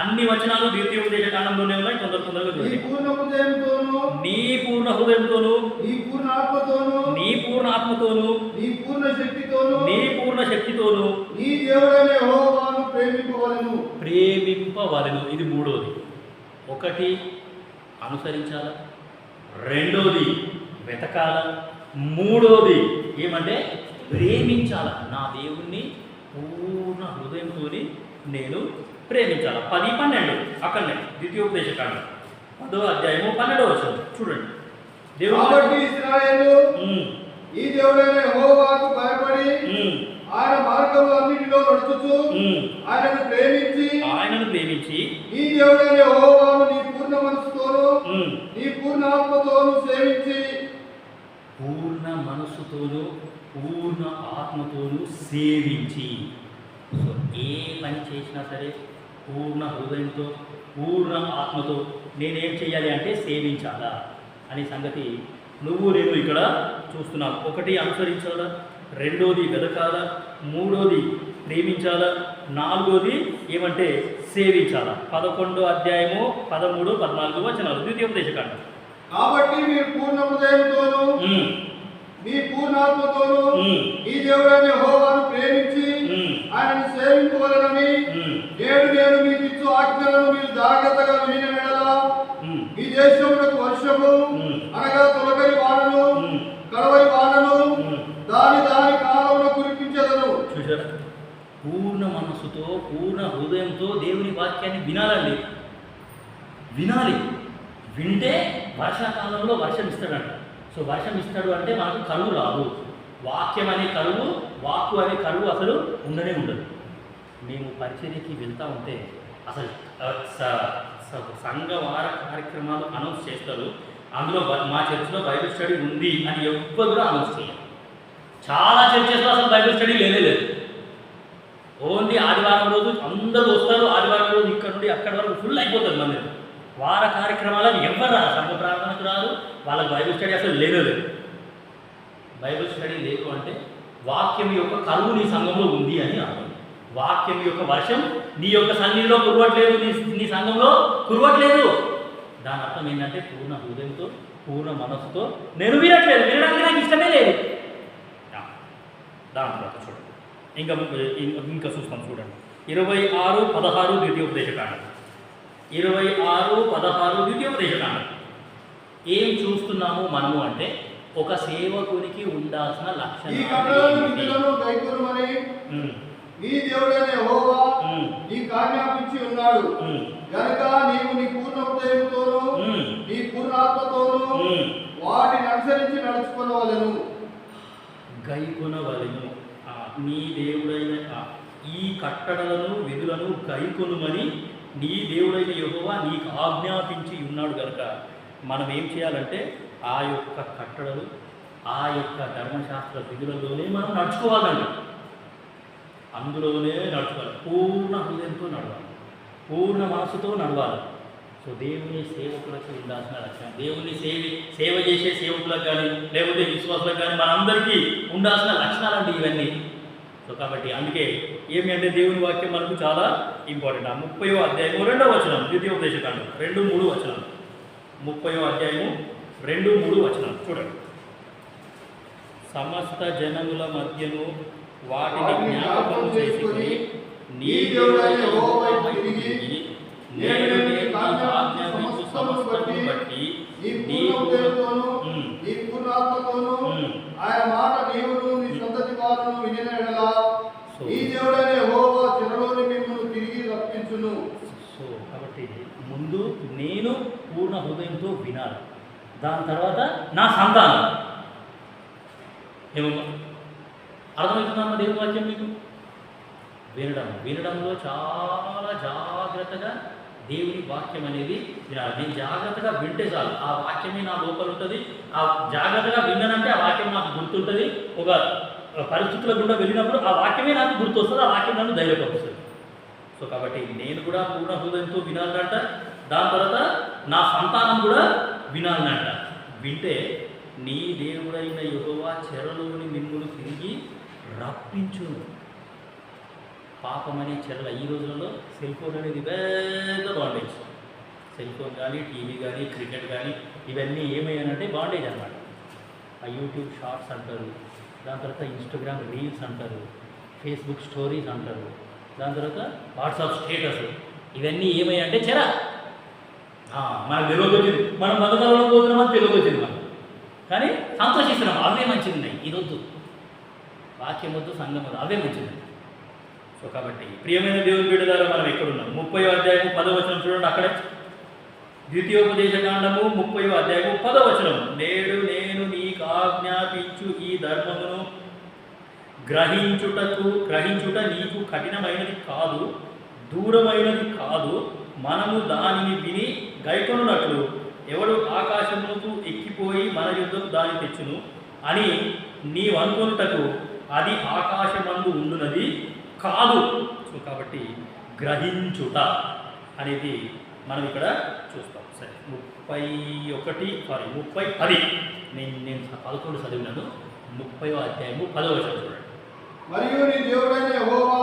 అన్ని వచనాలు ద్వితీయోపదేశకాండంలోనే ఉన్నాయి. తొందరగా నీ పూర్ణ హృదయంతోను నీ పూర్ణ హృదయంతోను నీ పూర్ణ ఆత్మతోను నీ పూర్ణ ఆత్మతోను నీ పూర్ణ శక్తితోను నీ పూర్ణ శక్తితోను నీ దేవుడైన యెహోవాను ప్రేమింపవలెను. ఇది మూడోది. ఒకటి అనుసరించాల, రెండోది వెతకాల, మూడోది ఏమంటే ప్రేమించాల. నా దేవుణ్ణి పూర్ణ హృదయంతో నేను ప్రేమించాల. 10, 12 అక్కడనే ద్వితీయోపదేశకాండం 10వ అధ్యాయము 12వ వచనం చూడండి. కాబట్టి ఇశ్రాయేలు ఈ దేవుడైన యెహోవాకు భయపడి ఆయన మార్గములన్నిటిలో నడుచుచు ఆయనను ప్రేమించి ఈ దేవుడైన యెహోవాను నీ పూర్ణ మనసుతోను నీ పూర్ణ ఆత్మతోను సేవించి. పూర్ణ మనస్సుతోనూ పూర్ణ ఆత్మతోనూ సేవించి. సో ఏ పని చేసినా సరే పూర్ణ హృదయంతో పూర్ణ ఆత్మతో నేనేం చేయాలి అంటే సేవించాలా అనే సంగతి నువ్వు నేను ఇక్కడ చూస్తున్నాం. ఒకటి అనుసరించాలా, రెండోది వెదకాల, మూడోది ప్రేమించాలా, నాలుగోది ఏమంటే సేవించాలా. 11వ అధ్యాయము 13, 14 వచనాలు ద్వితీయోపదేశకాండం. కాబట్టి మీరు పూర్ణ హృదయంతోను మీ పూర్ణాత్మతోను ఈ దేవుడైన యెహోవాను ప్రేమించి ఆయనను సేవింపవలెనని నేను మీకు ఇచ్చు ఆజ్ఞలను మీరు జాగ్రత్తగా వినిన ఎడల ఈ దేశమునకు వర్షము అనగా తొలకరి వానను కడవరి వానను దాని కాలమున కురిపించేదను. చూసారా, పూర్ణ మనస్సుతో పూర్ణ హృదయంతో దేవుని వాక్యాన్ని వినాలండి. వినాలి. వింటే వర్షాకాలంలో వర్షం ఇస్తాడంట. సో వర్షం ఇస్తాడు అంటే మనకు కరువు రాదు. వాక్యం అనే కరువు, వాక్కు అనే కరువు అసలు ఉండనే ఉండదు. మేము పరిచర్యకి వెళ్తూ ఉంటే అసలు సంఘ వార కార్యక్రమాలు అనౌన్స్ చేస్తారు. అందులో మా చర్చిలో బైబిల్ స్టడీ ఉంది అని ఎవ్వరు కూడా అనౌన్స్ చేయాలి. చాలా చర్చెస్లో అసలు బైబిల్ స్టడీ లేదు. ఓన్లీ ఆదివారం రోజు అందరూ వస్తారు. ఆదివారం రోజు ఇక్కడ నుండి అక్కడి వరకు ఫుల్ అయిపోతుంది మందిరం. వార కార్యక్రమాలకు ఎవరు రాదు, సంఘ ప్రార్థనకు రాదు, వాళ్ళకి బైబిల్ స్టడీ అసలు లేదు. బైబిల్ స్టడీ లేదు అంటే వాక్యం యొక్క కరువు నీ సంఘంలో ఉంది అని అర్థం. వాక్యం యొక్క వర్షం నీ యొక్క సన్నిధిలో కురవట్లేదు, నీ సంఘంలో కురవట్లేదు. దాని అర్థం ఏంటంటే పూర్ణ హృదయంతో పూర్ణ మనస్సుతో నేను వినట్లేదు, వినడానికి నాకు ఇష్టమే లేదు. దాని తర్వాత చూడండి, ఇంకా చూస్తాం చూడండి. 26:16 ద్వితీయోపదేశకాండం. 26:16 ద్వితీయోపదేశకాండం. ఏం చూస్తున్నాము మనము అంటే ఒక సేవకునికి ఉండాల్సిన లక్షణాలు. నీ దేవుడైన యెహోవా నీకు ఆజ్ఞాపించి ఉన్నాడు గనుక నీవు నీ పూర్ణ హృదయంతోను నీ పూర్ణ ఆత్మతోను వాటిని అనుసరించి నడుచుకొనవలెను. గైకొనవలెను. నీ దేవుడైన ఈ కట్టడలను విధులను గైకొనుమని నీ దేవుడైన యెహోవా నీకు ఆజ్ఞాపించి ఉన్నాడు కనుక మనం ఏం చేయాలంటే ఆ యొక్క కట్టడలు, ఆ యొక్క ధర్మశాస్త్ర విధులలోనే మనం నడుచుకోవాలంట. అందులోనే నడుచుకోవాలి. పూర్ణ హృదయంతో నడవాలి, పూర్ణ మనసుతో నడవాలి. సో దేవుని సేవకులకు ఉండాల్సిన లక్షణం, దేవుని సేవ చేసే సేవకులకు కానీ లేకపోతే విశ్వాసులకు కానీ మనందరికీ ఉండాల్సిన లక్షణాలు అండి ఇవన్నీ. సో కాబట్టి అందుకే ఏమి అంటే దేవుని వాక్యం మనకు చాలా ఇంపార్టెంట్. ఆ 30వ అధ్యాయము 2వ వచనం, ద్వితీయోపదేశకాండం 2-3 వచనం, 30వ అధ్యాయము 2-3 వచనం చూడండి. సమస్త జనముల మధ్యను వాటిని జ్ఞాపకం చేసుకుని నీ దేవుడైన యెహోవా వైపు తిరిగి నేడు నీకు ఆజ్ఞాపించు సమస్తమును బట్టి నీ హృదయంతోనూ నీ పూర్ణాత్మతోనూ ఆయన మాట నీవును నీ సంతతి వారును వినిన యెడల నీ దేవుడైన యెహోవా చెరలోని మిమ్మల్ని తిరిగి రప్పించును. సో కాబట్టి ముందు నేను పూర్ణ హృదయంతో వినాలి, దాని తర్వాత నా సంతానం. ఏమమ్మా అర్థమవుతుందమ్మా దేవుని వాక్యం మీకు? వినడంలో చాలా జాగ్రత్తగా దేవుని వాక్యం అనేది వినాలి. నేను జాగ్రత్తగా వింటే చాలు, ఆ వాక్యమే నా లోపల ఉంటుంది. ఆ జాగ్రత్తగా విన్నానంటే ఆ వాక్యం నాకు గుర్తుంటుంది. ఒక పరిస్థితుల గుండా వెళ్ళినప్పుడు ఆ వాక్యమే నాకు గుర్తొస్తుంది, ఆ వాక్యం నన్ను ధైర్యపరుస్తుంది. సో కాబట్టి నేను కూడా పూర్ణ హృదయంతో వినాలంట, దాని తర్వాత నా సంతానం కూడా వినాలంట. వింటే నీ దేవుడైన యెహోవా చెరలోని మిమ్మును తిరిగి రప్పించును. పాపం అనే చెరల ఈ రోజులలో సెల్ ఫోన్ అనేది పెద్ద బాండేజ్. సెల్ ఫోన్ కానీ, టీవీ కానీ, క్రికెట్ కానీ ఇవన్నీ ఏమయ్యానంటే బాండేజ్ అన్నమాట. ఆ యూట్యూబ్ షార్ట్స్ అంటారు, దాని తర్వాత ఇన్స్టాగ్రామ్ రీల్స్ అంటారు, ఫేస్బుక్ స్టోరీస్ అంటారు, దాని తర్వాత వాట్సాప్ స్టేటస్, ఇవన్నీ ఏమయ్యాయంటే చెర. మనకు తెలియదు వచ్చింది, మనం బతకాలలో పోతున్నామని తెలియదు వచ్చింది మనం, కానీ సంతోషిస్తున్నాం. అవే మంచిది ఉన్నాయి, ఈరోజు వాక్యం వద్దు, సంఘం వద్దు, అవే మంచిది. సో కాబట్టి ప్రియమైన దేవుని బిడ్డలారా మనం ఎక్కడున్నాం? 30వ అధ్యాయము 10వ వచనం చూడండి. అక్కడే ద్వితీయోపదేశకాండము 30వ అధ్యాయము 10వ వచనం. నేడు నేను నీకు ఆజ్ఞాపించు ఈ ధర్మమును గ్రహించుట నీకు కఠినమైనది కాదు, దూరమైనది కాదు. మనము దానిని విని గైకొనున్నట్లు ఎవడు ఆకాశమునకు ఎక్కిపోయి మన యుద్ధకు దాన్ని తెచ్చును అని నీవనుకొనుటకు అది ఆకాశమందు ఉండునది కాదు. సో కాబట్టి గ్రహించుట అనేది మనం ఇక్కడ చూస్తాం. సరే 30:10 నేను 11 చదివినాను. 30వ అధ్యాయము 10వ వచనం చూడండి. మరియు నీ దేవుడైన యెహోవా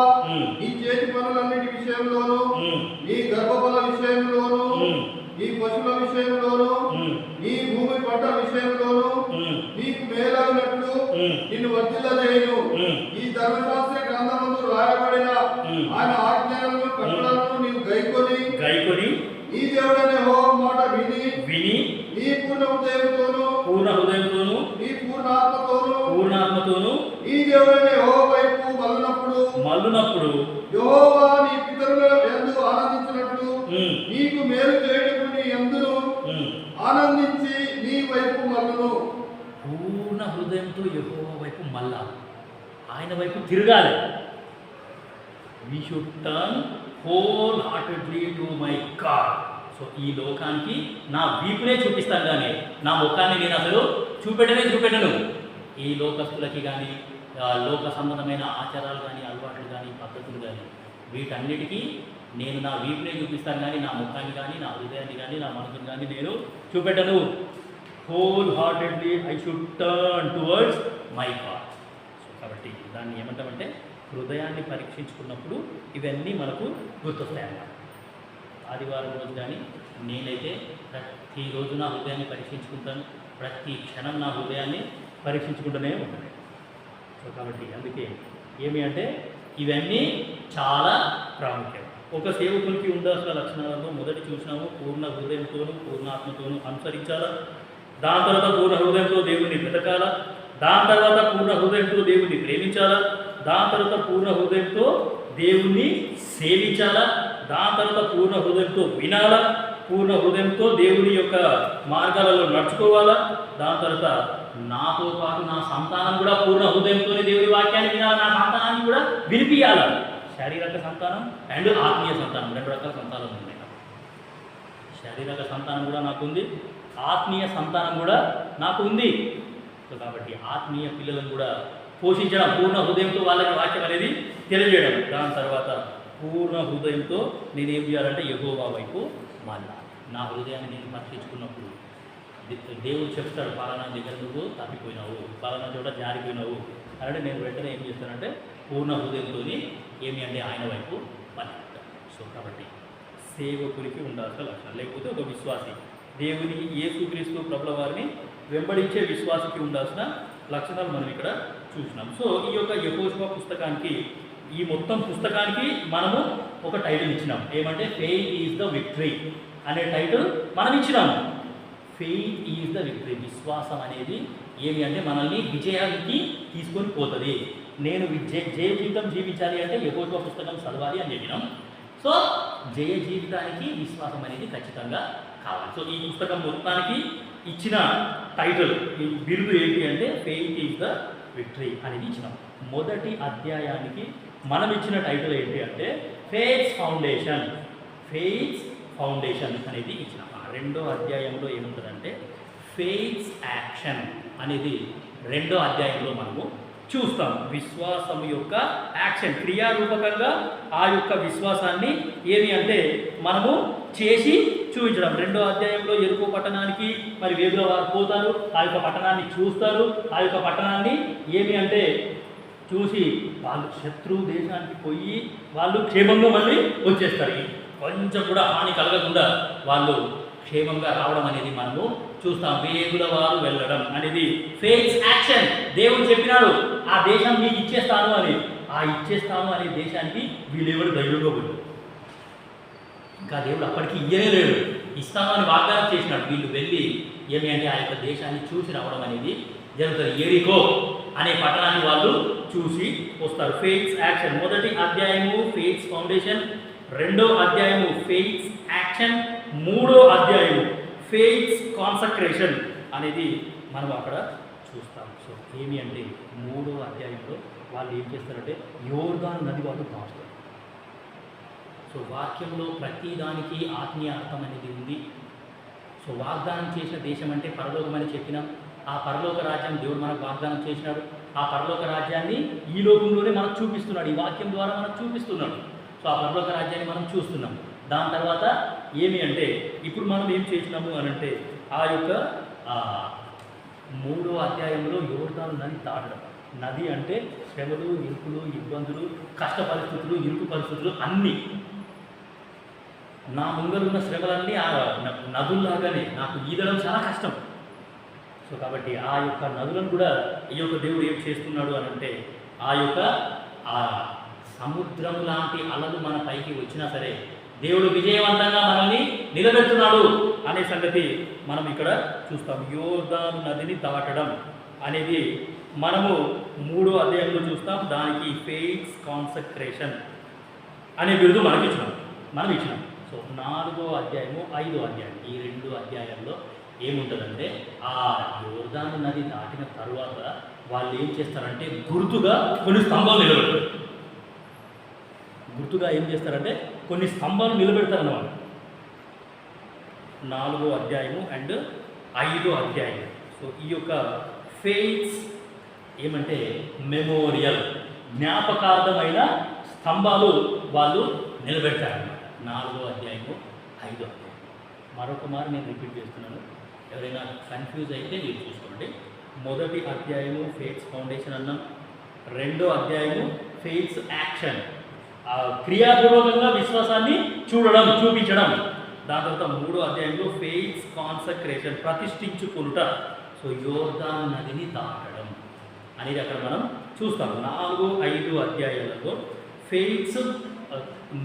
నీ చేతి పనులన్నిటి విషయంలోనూ, నీ గర్భఫల విషయంలోనూ, నీ పశువుల విషయంలోనూ, నీ భూమి పంట విషయంలోనూ నీకు మేలైనట్లు నిన్ను వర్ధిల్లజేయును. ఈ ధర్మశాస్త్ర గ్రంథమందు రాయబడిన ఆయన ఆజ్ఞలను కట్టడలను నీవు గైకొని ఈ దేవుడైన యెహోవా మాట విని నీ పూర్ణ హృదయంతోనూ నీ పూర్ణాత్మతోనూ ఈ దేవుడైన యెహోవా వైపు మళ్ళునప్పుడు యెహోవా నీ పితరుల యందు ఆనందించినట్లు నీకు మేలు చేయుటకు నీ యందును ఆనందించి నీ వైపు మళ్ళును. పూర్ణ హృదయంతో యెహోవా వైపు మళ్ళాలి, ఆయన వైపు తిరగాలి. We should turn wholeheartedly to my God. So ఈ లోకానికి నా వీపునే చూపిస్తాను, కానీ నా ముఖాన్ని నేను అసలు చూపెట్టను. ఈ లోకస్తులకి కానీ, లోక సంబంధమైన ఆచారాలు కానీ, అలవాట్లు కానీ, పద్ధతులు కానీ, వీటన్నిటికీ నేను నా వీపునే చూపిస్తాను, కానీ నా ముఖాన్ని కానీ, నా హృదయాన్ని కానీ, నా మనసుని కానీ నేను చూపెట్టను. wholeheartedly I should turn towards my God. So కాబట్టి దాన్ని ఏమంటామంటే హృదయాన్ని పరీక్షించుకున్నప్పుడు ఇవన్నీ మనకు గుర్తొస్తాయన్నమాట. ఆదివారం రోజు కానీ నేనైతే ప్రతిరోజు నా హృదయాన్ని పరీక్షించుకుంటాను, ప్రతి క్షణం నా హృదయాన్ని పరీక్షించుకుంటూనే ఉంటాను. సో కాబట్టి అందుకే ఏమి అంటే ఇవన్నీ చాలా ప్రాముఖ్యం. ఒక సేవకునికి ఉండాల్సిన లక్షణాలలో మొదటి చూసినాము, పూర్ణ హృదయంతోనూ పూర్ణాత్మతోనూ అనుసరించాలా, దాని తర్వాత పూర్ణ హృదయంతో దేవుణ్ణి వెతకాలా, దాని తర్వాత పూర్ణ హృదయంతో దేవుణ్ణి ప్రేమించాలా, దాని తర్వాత పూర్ణ హృదయంతో దేవుణ్ణి సేవించాలా, దాని తర్వాత పూర్ణ హృదయంతో వినాలా, పూర్ణ హృదయంతో దేవుని యొక్క మార్గాలలో నడుచుకోవాలా, దాని తర్వాత నాతో పాటు నా సంతానం కూడా పూర్ణ హృదయంతోనే దేవుని వాక్యాన్ని వినాలి, నా సంతానాన్ని కూడా వినిపించాలి. శారీరక సంతానం అండ్ ఆత్మీయ సంతానం, 2 రకాల సంతానాలు ఉన్నాయి. శారీరక సంతానం కూడా నాకు ఉంది, ఆత్మీయ సంతానం కూడా నాకు ఉంది. సో కాబట్టి ఆత్మీయ పిల్లలను కూడా పోషించడం, పూర్ణ హృదయంతో వాళ్ళకి వాక్యం అనేది తెలియజేయడం. దాని తర్వాత పూర్ణ హృదయంతో నేనేం చేయాలంటే యెహోవా వైపు మళ్ళా నా హృదయాన్ని నేను పట్టించుకున్నప్పుడు దేవుడు చెప్తాడు, పలానా దగ్గర నువ్వు తప్పిపోయినావు, పలానా చోట జారిపోయినావు అంటే నేను వెంటనే ఏం చేస్తానంటే పూర్ణ హృదయంతో ఏమి అంటే ఆయన వైపు మళ్ళీ. సో కాబట్టి సేవకునికి ఉండాల్సిన లక్షణాలు, లేకపోతే ఒక విశ్వాసి దేవుని యేసుక్రీస్తు ప్రభుల వారిని వెంబడించే విశ్వాసికి ఉండాల్సిన లక్షణాలు మనం ఇక్కడ చూసినాం. సో ఈ యొక్క యెహోషువ పుస్తకానికి, ఈ మొత్తం పుస్తకానికి మనము ఒక టైటిల్ ఇచ్చినాం. ఏమంటే ఫెయిత్ ఈజ్ ద విక్టరీ అనే టైటిల్ మనం ఇచ్చినాము. ఫెయిత్ ఈజ్ ద విక్టరీ, విశ్వాసం అనేది ఏమి అంటే మనల్ని విజయానికి తీసుకొని పోతుంది. నేను జయ జీవితం జీవించాలి అంటే యెహోషువ పుస్తకం చదవాలి అని చెప్పినాం. సో జయ జీవితానికి విశ్వాసం అనేది ఖచ్చితంగా కావాలి. సో ఈ పుస్తకం మొత్తానికి ఇచ్చిన టైటిల్, ఈ బిరుదు ఏంటి అంటే ఫెయిత్ ఈజ్ ద విక్టరీ అనేది ఇచ్చినాం. మొదటి అధ్యాయానికి మనం ఇచ్చిన టైటిల్ ఏంటి అంటే ఫెయిత్స్ ఫౌండేషన్, ఫెయిత్స్ ఫౌండేషన్ అనేది ఇచ్చినాం. రెండో అధ్యాయంలో ఏముంటుందంటే ఫెయిత్స్ యాక్షన్ అనేది రెండో అధ్యాయంలో మనము చూస్తాం. విశ్వాసం యొక్క యాక్షన్, క్రియారూపకంగా ఆ యొక్క విశ్వాసాన్ని ఏమి అంటే మనము చేసి చూపించడం. రెండో అధ్యాయంలో ఎరుకో పట్టణానికి మరి వేగుల వారు పోతారు, ఆ యొక్క పట్టణాన్ని చూస్తారు, ఆ యొక్క పట్టణాన్ని ఏమి అంటే చూసి వాళ్ళు శత్రు దేశానికి పోయి వాళ్ళు క్షేమంగా మళ్ళీ వచ్చేస్తారు. కొంచెం కూడా హాని కలగకుండా వాళ్ళు క్షేమంగా రావడం అనేది మనము చూస్తాం. వేగుల వారు వెళ్ళడం అనేది ఫెయిత్స్ యాక్షన్. దేవుడు చెప్పినాడు ఆ దేశం మీకు ఇచ్చేస్తాను అని, ఆ ఇచ్చేస్తాను అనే దేశానికి వీళ్ళెవరు ధైర్యంగా పోయారు. ఇంకా దేవుడు అప్పటికి ఇయ్యలేడు, ఇస్తాను అని వాగ్దానం చేసినాడు. వీళ్ళు వెళ్ళి ఏమి అంటే ఆ యొక్క దేశాన్ని చూసి రావడం అనేది జరుగుతుంది. ఎరికో అనే పట్టణాన్ని వాళ్ళు చూసి వస్తారు. ఫెయిత్స్ యాక్షన్, మొదటి అధ్యాయము ఫెయిత్స్ ఫౌండేషన్, రెండో అధ్యాయము ఫెయిత్స్ యాక్షన్, మూడో అధ్యాయము ఫెయిత్స్ కాన్సక్రేషన్ అనేది మనం అక్కడ చూస్తాం. సో ఏమి అంటే మూడో అధ్యాయంలో వాళ్ళు ఏం చేస్తారంటే యోర్దాను నది వాళ్ళు దాటుతారు. సో వాక్యంలో ప్రతిదానికి ఆత్మీయ అర్థం అనేది ఉంది. సో వాగ్దానం చేసిన దేశం అంటే పరలోకం అని చెప్పినాం. ఆ పరలోక రాజ్యాన్ని దేవుడు మనకు వాగ్దానం చేసినాడు. ఆ పరలోక రాజ్యాన్ని ఈ లోకంలోనే మనకు చూపిస్తున్నాడు, ఈ వాక్యం ద్వారా మనకు చూపిస్తున్నాడు. సో ఆ పరలోక రాజ్యాన్ని మనం చూస్తున్నాం. దాని తర్వాత ఏమి అంటే ఇప్పుడు మనం ఏం చేసినాము అని అంటే ఆ యొక్క మూడో అధ్యాయంలో యోర్దాను నది దాటడం. నది అంటే శ్రమలు, ఇరుకులు, ఇబ్బందులు, కష్ట పరిస్థితులు, ఇరుకు పరిస్థితులు అన్నీ. నా ముందరున్న శ్రమలన్నీ ఆ నదుల్లాగానే నాకు ఈదడం చాలా కష్టం. సో కాబట్టి ఆ యొక్క నదులను కూడా ఈ యొక్క దేవుడు ఏం చేస్తున్నాడు అని అంటే ఆ యొక్క ఆ సముద్రం లాంటి అలలు మన పైకి వచ్చినా సరే దేవుడు విజయవంతంగా మనల్ని నిలబెడుతున్నాడు అనే సంగతి మనం ఇక్కడ చూస్తాం. యోర్దాను నదిని దాటడం అనేది మనము మూడో అధ్యాయంలో చూస్తాం. దానికి ఫెయిత్స్ కాన్సక్రేషన్ అనే బిరుదు మనం ఇచ్చినాం. సో నాలుగో అధ్యాయము, ఐదో అధ్యాయం, ఈ రెండు అధ్యాయాల్లో ఏముంటుందంటే ఆ యోర్దాను నది దాటిన తరువాత వాళ్ళు ఏం చేస్తారంటే గుర్తుగా కొన్ని స్తంభాలు నిలబెడతారు. గుర్తుగా ఏం చేస్తారంటే కొన్ని స్తంభాలు నిలబెడతారన్నమాట. నాలుగో అధ్యాయము అండ్ ఐదో అధ్యాయం. సో ఈ యొక్క ఫెయిత్స్ ఏమంటే మెమోరియల్, జ్ఞాపకార్థమైన స్తంభాలు వాళ్ళు నిలబెడతారన్నమాట. నాలుగో అధ్యాయము, ఐదో అధ్యాయం. మరొక మారు నేను రిపీట్ చేస్తున్నాను, ఎవరైనా కన్ఫ్యూజ్ అయితే మీరు చూసుకోండి. మొదటి అధ్యాయము ఫెయిత్స్ ఫౌండేషన్ అన్నాం, రెండో అధ్యాయము ఫెయిత్స్ యాక్షన్, క్రియాపూర్వకంగా విశ్వాసాన్ని చూపించడం. దాని తర్వాత మూడో అధ్యాయంలో ఫెయిత్స్ కాన్సక్రేషన్, ప్రతిష్ఠించుకొనుట. సో యోర్దాను నదిని దాటడం అనేది అక్కడ మనం చూస్తాం. 4, 5 అధ్యాయాలలో ఫెయిత్స్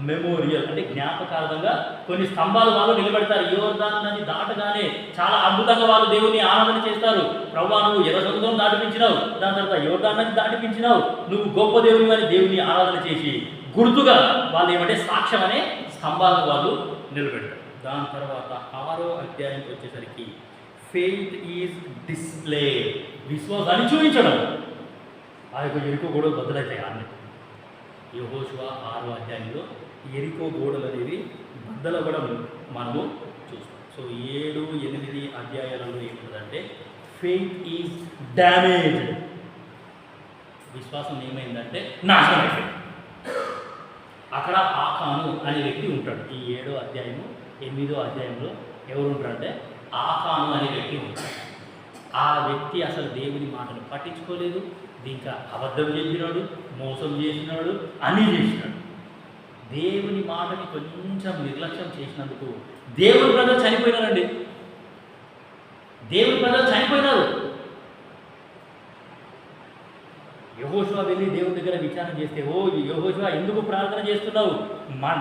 మెమోరియల్ అంటే జ్ఞాపకార్థంగా కొన్ని స్తంభాలు వాళ్ళు నిలబెడతారు. యోర్దాను నది దాటగానే చాలా అద్భుతంగా వాళ్ళు దేవుని ఆరాధన చేస్తారు. ప్రభువా నువ్వు ఎర్ర సముద్రం దాటిపించినావు, దాని తర్వాత యోర్దాను నది దాటిపించినావు, నువ్వు గొప్ప దేవుని అని దేవుని ఆరాధన చేసి గుర్తుగా వాళ్ళు ఏమంటే సాక్ష్యం అనే స్తంభాలను వాళ్ళు నిలబెడతారు. దాని తర్వాత 6వ అధ్యాయంకి వచ్చేసరికి ఫెయిత్ ఈజ్ డిస్ప్లే, విశ్వాసాన్ని చూపించడం. ఆ యొక్క ఎరుకో గోడలు బద్దలవుతాయి. అన్నీ యెహోషువ 6వ అధ్యాయంలో ఎరికో గోడలు అనేవి బద్దలవ్వడం మనము చూస్తాం. సో 7, 8 అధ్యాయాలలో ఏముంటుందంటే ఫెయిత్ ఈజ్ డ్యామేజ్డ్. విశ్వాసం ఏమైందంటే నాశనం అయిపోయింది. అక్కడ ఆకాను అనే వ్యక్తి ఉంటాడు. ఈ 7వ అధ్యాయము 8వ అధ్యాయంలో ఎవరు ఉంటారంటే ఆకాను అనే వ్యక్తి ఉంటాడు. ఆ వ్యక్తి అసలు దేవుని మాటను పట్టించుకోలేదు. దీంట్లో అబద్ధం చేసినాడు, మోసం చేసినాడు, అన్నీ చేసినాడు. దేవుని మాటని కొంచెం నిర్లక్ష్యం చేసినందుకు దేవుని ప్రజలు చనిపోయినారండి. దేవుని ప్రజలు చనిపోయినారు. యెహోషువ వెళ్ళి దేవుని దగ్గర విచారణ చేస్తే, ఓ యెహోషువ ఎందుకు ప్రార్థన చేస్తున్నావు,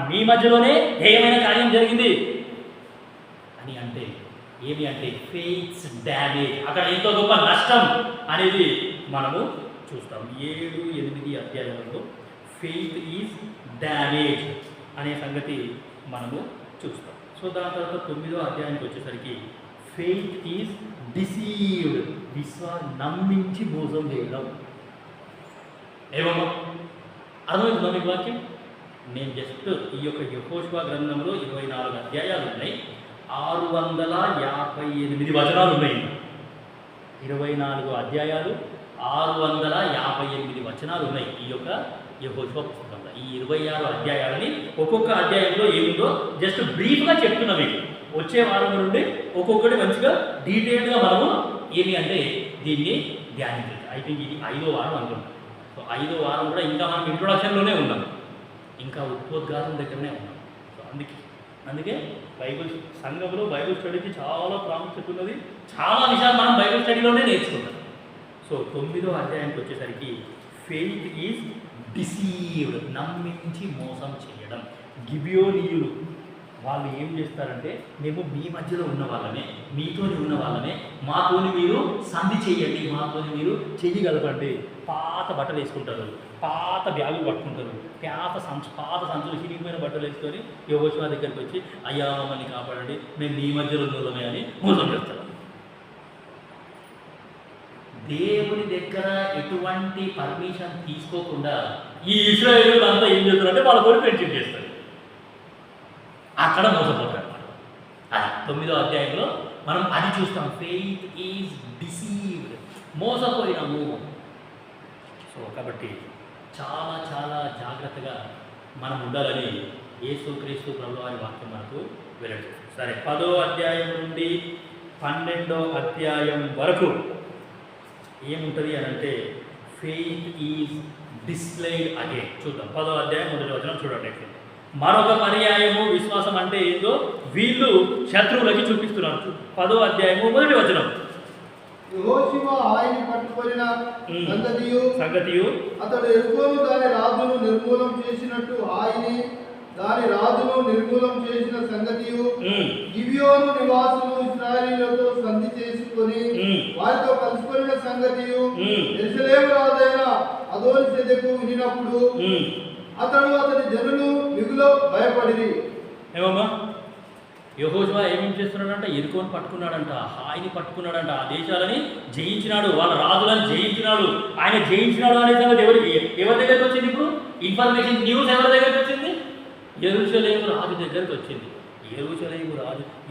మీ మధ్యలోనే ఏమైనా కార్యం జరిగింది అని అంటే ఏమి అంటే ఫెయిత్స్ డ్యామేజ్. అక్కడ ఎంతో గొప్ప నష్టం అనేది మనము చూస్తాం. 7, 8 అధ్యాయంలో ఫెయిత్ ఈజ్ డ్యామేజ్ అనే సంగతి మనము చూస్తాం. సో దాని తర్వాత 9వ అధ్యాయానికి వచ్చేసరికి ఫెయిత్ ఈజ్ డిసీవ్డ్, నమ్మించి మోసం చేయడం. ఏమమ్మా అర్థమవుతుందా మీకు వాక్యం? నేను జస్ట్ ఈ యొక్క యెహోషువ గ్రంథంలో 24 అధ్యాయాలు ఉన్నాయి, 658 వచనాలు ఉన్నాయి. 24 అధ్యాయాలు 658 వచనాలు ఉన్నాయి ఈ యొక్క యెహోషువ పుస్తకంలో. ఈ 26 అధ్యాయాలని ఒక్కొక్క అధ్యాయంలో ఏముందో జస్ట్ బ్రీఫ్గా చెప్తున్నా మీకు. వచ్చే వారం నుండి ఒక్కొక్కటి మంచిగా డీటెయిల్డ్గా మనము ఏమి అంటే దీన్ని ధ్యానించాలి. ఐ థింక్ ఇది 5వ వారం అనుకుంటాం. సో 5వ వారం కూడా ఇంకా మనం ఇంట్రొడక్షన్లోనే ఉన్నాం, ఇంకా ఉపోద్ఘాతం దగ్గరనే ఉన్నాం. సో అందుకే బైబిల్ సంఘంలో బైబిల్ స్టడీకి చాలా ప్రాముఖ్యత ఉన్నది. చాలా విషయాలు మనం బైబిల్ స్టడీలోనే నేర్చుకుంటాం. సో 9వ అధ్యాయానికి వచ్చేసరికి ఫెయిత్ ఈజ్ డిసీవ్డ్, నమ్మించి మోసం చేయడం. గిబియోనీయులు వాళ్ళు ఏం చేస్తారంటే, మేము మీ మధ్యలో ఉన్న వాళ్ళమే, మీతోని ఉన్న వాళ్ళమే, మాతోని మీరు సంధి చేయండి, మాతోని మీరు చెయ్యి కలపండి. పాత బట్టలు వేసుకుంటారు, పాత బ్యాగులు పట్టుకుంటారు, పాత సంచులు చిరిగిపోయిన బట్టలు వేసుకొని యెహోషువ దగ్గరికి వచ్చి, అయ్యా మమ్మల్ని కాపాడండి, మేము మీ మధ్యలో ఉన్నోళ్ళమే అని మోసం చేస్తారు. దేవుని దగ్గర ఎటువంటి పర్మిషన్ తీసుకోకుండా ఈ ఇశ్రాయేలు అంతా ఏం చేస్తారంటే వాళ్ళతో ఫ్రెండ్షిప్ చేస్తారు, అక్కడ మోసపోతారు. అది 9వ అధ్యాయంలో మనం అది చూస్తాం. ఫెయిత్ ఈజ్ డిసీవ్డ్, మోసపోయినాము. సో కాబట్టి చాలా చాలా జాగ్రత్తగా మనం ఉండాలని యేసుక్రీస్తు ప్రభువారి వాక్యం మనకు వెల్లడిస్తుంది. సరే, 10వ అధ్యాయం నుండి 12వ అధ్యాయం వరకు ఏముంటుంది అని అంటే ఫెయిత్ ఈజ్ డిస్ప్లేడ్ అగైన్. చూద్దాం. 10వ అధ్యాయం 1వ వచనం చూడండి. మరొక పర్యాయము విశ్వాసం అంటే ఏందో వీళ్ళు శత్రువులకి చూపిస్తున్నారు. 10వ అధ్యాయము 1వ వచనం. యెహోషువ ఆయన్ని పట్టుకొనిన సంగతియు అతడు యెరికోను దాని రాజును నిర్మూలం చేసినట్టు ఆయన్ని దాని రాజును నిర్మూలం చేసిన సంగతియు, గిబియోను నివాసులు ఇశ్రాయేలీయులతో సంధి చేసుకొని వారితో కలుసుకొనిన సంగతియు యెరూషలేము రాజైన అదోనీసెదెకు వినినప్పుడు అతడు అతని జనులు మిగులు భయపడిరి. ఏమమ్మా యెహోషువ ఏమేం చేస్తున్నాడంట? యెరికోను పట్టుకున్నాడంట, హాయిని పట్టుకున్నాడంట, ఆ దేశాలని జయించినాడు, వాళ్ళ రాజులను జయించినాడు. ఆయన జయించినాడు అనే సంగతి ఎవరి దగ్గరికి వచ్చింది? ఇప్పుడు ఇన్ఫర్మేషన్ న్యూస్ ఎవరి దగ్గరికి వచ్చింది? యెరూషలేము రాజు దగ్గరికి వచ్చింది.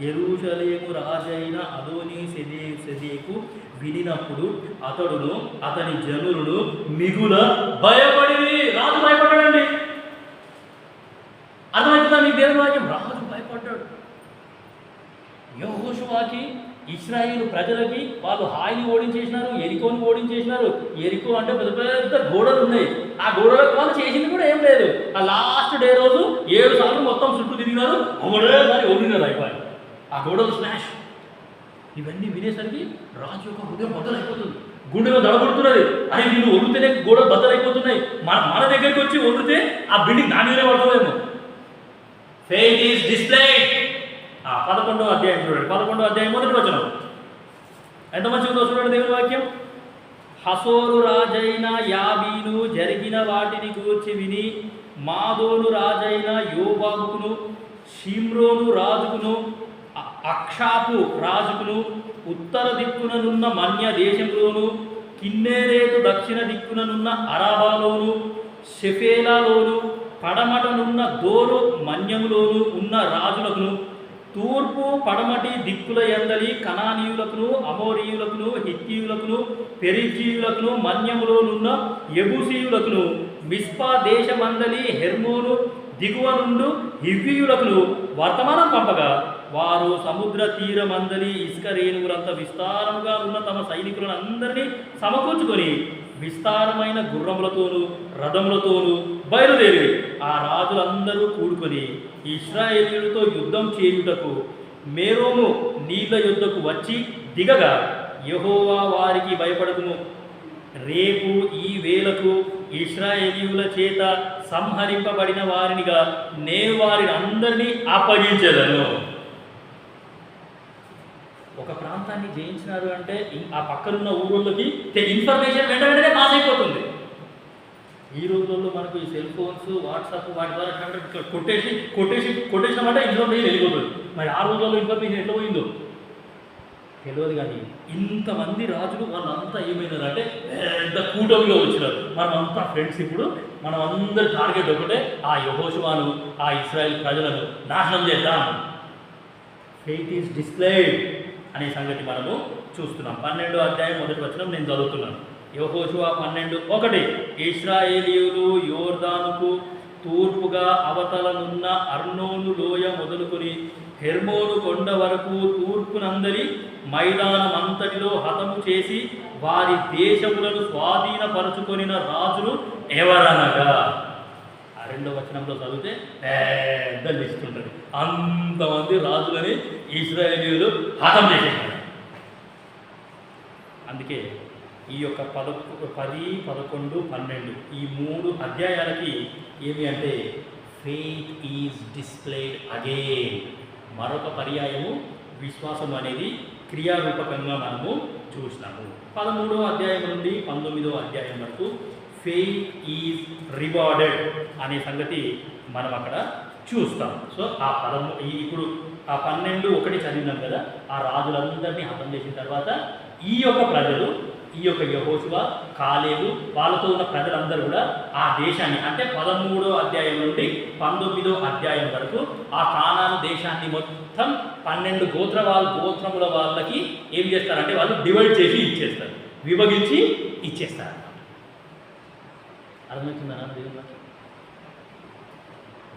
యెరూషలేము రాజైన అదోనీసెదెకు వినినప్పుడు అతడును అతని జనులను మిగుల భయపడి. రాజు భయపడ్డాడండి. అర్థమవుతుందా మీకు దేవుని వాక్యం? రాజు భయపడ్డాడు. యెహోషువకి ఇశ్రాయేలు ప్రజలకి వాళ్ళు హాయిని ఓడించేసినారు, ఎరికోని ఓడించేసినారు. ఎరికో అంటే పెద్ద పెద్ద గోడలు ఉన్నాయి. ఆ గోడలకు వాళ్ళు చేసింది కూడా ఏం లేదు. ఆ లాస్ట్ డే రోజు 7 సార్లు మొత్తం చుట్టూ తిరిగినారు, ఒకటేసారి ఓడినారు, అయిపోయారు. ఆ గోడలు స్మాష్. ఇవన్నీ వినేసరికి రాజు యొక్క హృదయం బద్దలైపోతుంది, గుండెలో దడబడుతున్నది. అరే వీళ్ళు ఒడితేనే గోడలు బద్దలైపోతున్నాయి, మన దగ్గరికి వచ్చి ఒడితే ఆ బిల్డింగ్ నా మీదే పడుతుందేమో. Faith is displayed. 11వ అధ్యాయం చూడండి. 11వ అధ్యాయం 1వ వచనం ఎంత మంచిగా ఉందో చూడండి దేవుని వాక్యం. హసోరు రాజైన యాబీను జరిగిన వాటిని గూర్చి విని మాదోను రాజైన యోబాబుకును షిమ్రోను రాజుకును అక్షాపు రాజుకును ఉత్తర దిక్కుననున్న మన్య దేశంలోను కిన్నెరేతు దక్షిణ దిక్కుననున్న అరాబాలోను షెఫేలాలోను పడమటనున్న దోరు మన్యములోను ఉన్న రాజులకును తూర్పు పడమటి దిక్కుల యందలి కనానీయులకును అమోరీయులకును హిత్తీయులకును పెరిజీయులకును మన్యములోనున్న యెబూసీయులకును మిస్పా దేశమందలి హెర్మోను దిగువ నుండు హివ్వీయులకును వర్తమానం పంపగా వారు సముద్ర తీరమందలి ఇసుక రేణువులంత విస్తారముగా ఉన్న తమ సైనికులను అందరినీ సమకూర్చుకొని విస్తారమైన గుర్రములతోనూ రథములతోనూ బయలుదేరి ఆ రాజులందరూ కూడుకొని ఇశ్రాయేలీయులతో యుద్ధం చేయుటకు మేరోము నీళ్ళ యుద్ధకు వచ్చి దిగగా యెహోవా వారికి భయపడకుము, రేపు ఈ వేళకు ఇశ్రాయేలీయుల చేత సంహరింపబడిన వారినిగా నేను వారిని అందరినీ అప్పగించెదను. ఒక ప్రాంతాన్ని జయించినారు అంటే ఆ పక్కనున్న ఊళ్ళకి ఇన్ఫర్మేషన్ వెంటనే పాస్ అయిపోతుంది. ఈ రోజుల్లో మనకు ఈ సెల్ ఫోన్స్ వాట్సాప్ వాటి ద్వారా కొట్టేసినామంటే ఇన్ఫర్మేషన్ వెళ్ళిపోతుంది. మరి ఆ రోజుల్లో ఇన్ఫర్మేషన్ ఎట్లా పోయిందో తెలియదు. కానీ ఇంతమంది రాజులు వాళ్ళంతా ఏమైనారంటే పెద్ద కూటమిలో వచ్చినారు. మనమంతా ఫ్రెండ్స్. ఇప్పుడు మనం అందరి టార్గెట్ ఒకటే, ఆ యెహోషువను ఆ ఇశ్రాయేల్ ప్రజలను నాశనం చేద్దాం. ఫెయిత్ ఈజ్ డిస్ప్లేడ్ అనే సంగతి మనము చూస్తున్నాం. 12వ అధ్యాయం 1వ వచనం నేను చదువుతున్నాను. యెహోషువ 12:1 ఇశ్రాయేలీయులు యోర్దానుకు తూర్పుగా అవతలనున్న అర్నోను లోయ మొదలుకొని హెర్మోను కొండ వరకు తూర్పునందరి మైదానమంతటిలో హతము చేసి వారి దేశములను స్వాధీనపరచుకొనిన రాజులు ఎవరనగా, 2వ వచనంలో చదివితే పెద్ద లిస్ట్ ఉంటుంది. అంతమంది రాజులని ఇశ్రాయేలీయులు హతం చేసేసారు. అందుకే ఈ యొక్క 10, 11, 12 ఈ 3 అధ్యాయాలకి ఏమి అంటే ఫెయిత్ ఈజ్ డిస్ప్లేడ్ అగైన్. మరొక పర్యాయము విశ్వాసం అనేది క్రియారూపకంగా మనము చూసినాము. 13వ అధ్యాయం నుండి 19వ అధ్యాయం వరకు ఫెయిత్ ఈజ్ రివార్డెడ్ అనే సంగతి మనం అక్కడ చూస్తాం. సో ఆ ఇప్పుడు ఆ 12:1 చదివినాం కదా, ఆ రాజులందరినీ హతం చేసిన తర్వాత ఈ యొక్క ప్రజలు, ఈ యొక్క యెహోషువ, కాలేబు వాళ్ళతో ఉన్న ప్రజలందరూ కూడా ఆ దేశాన్ని అంటే 13వ అధ్యాయం నుండి 19వ అధ్యాయం వరకు ఆ కానాను దేశాన్ని మొత్తం 12 గోత్రముల వాళ్ళకి ఏం చేస్తారంటే వాళ్ళు డివైడ్ చేసి ఇచ్చేస్తారు, విభజించి ఇచ్చేస్తారు. అర్థమవుతుందా?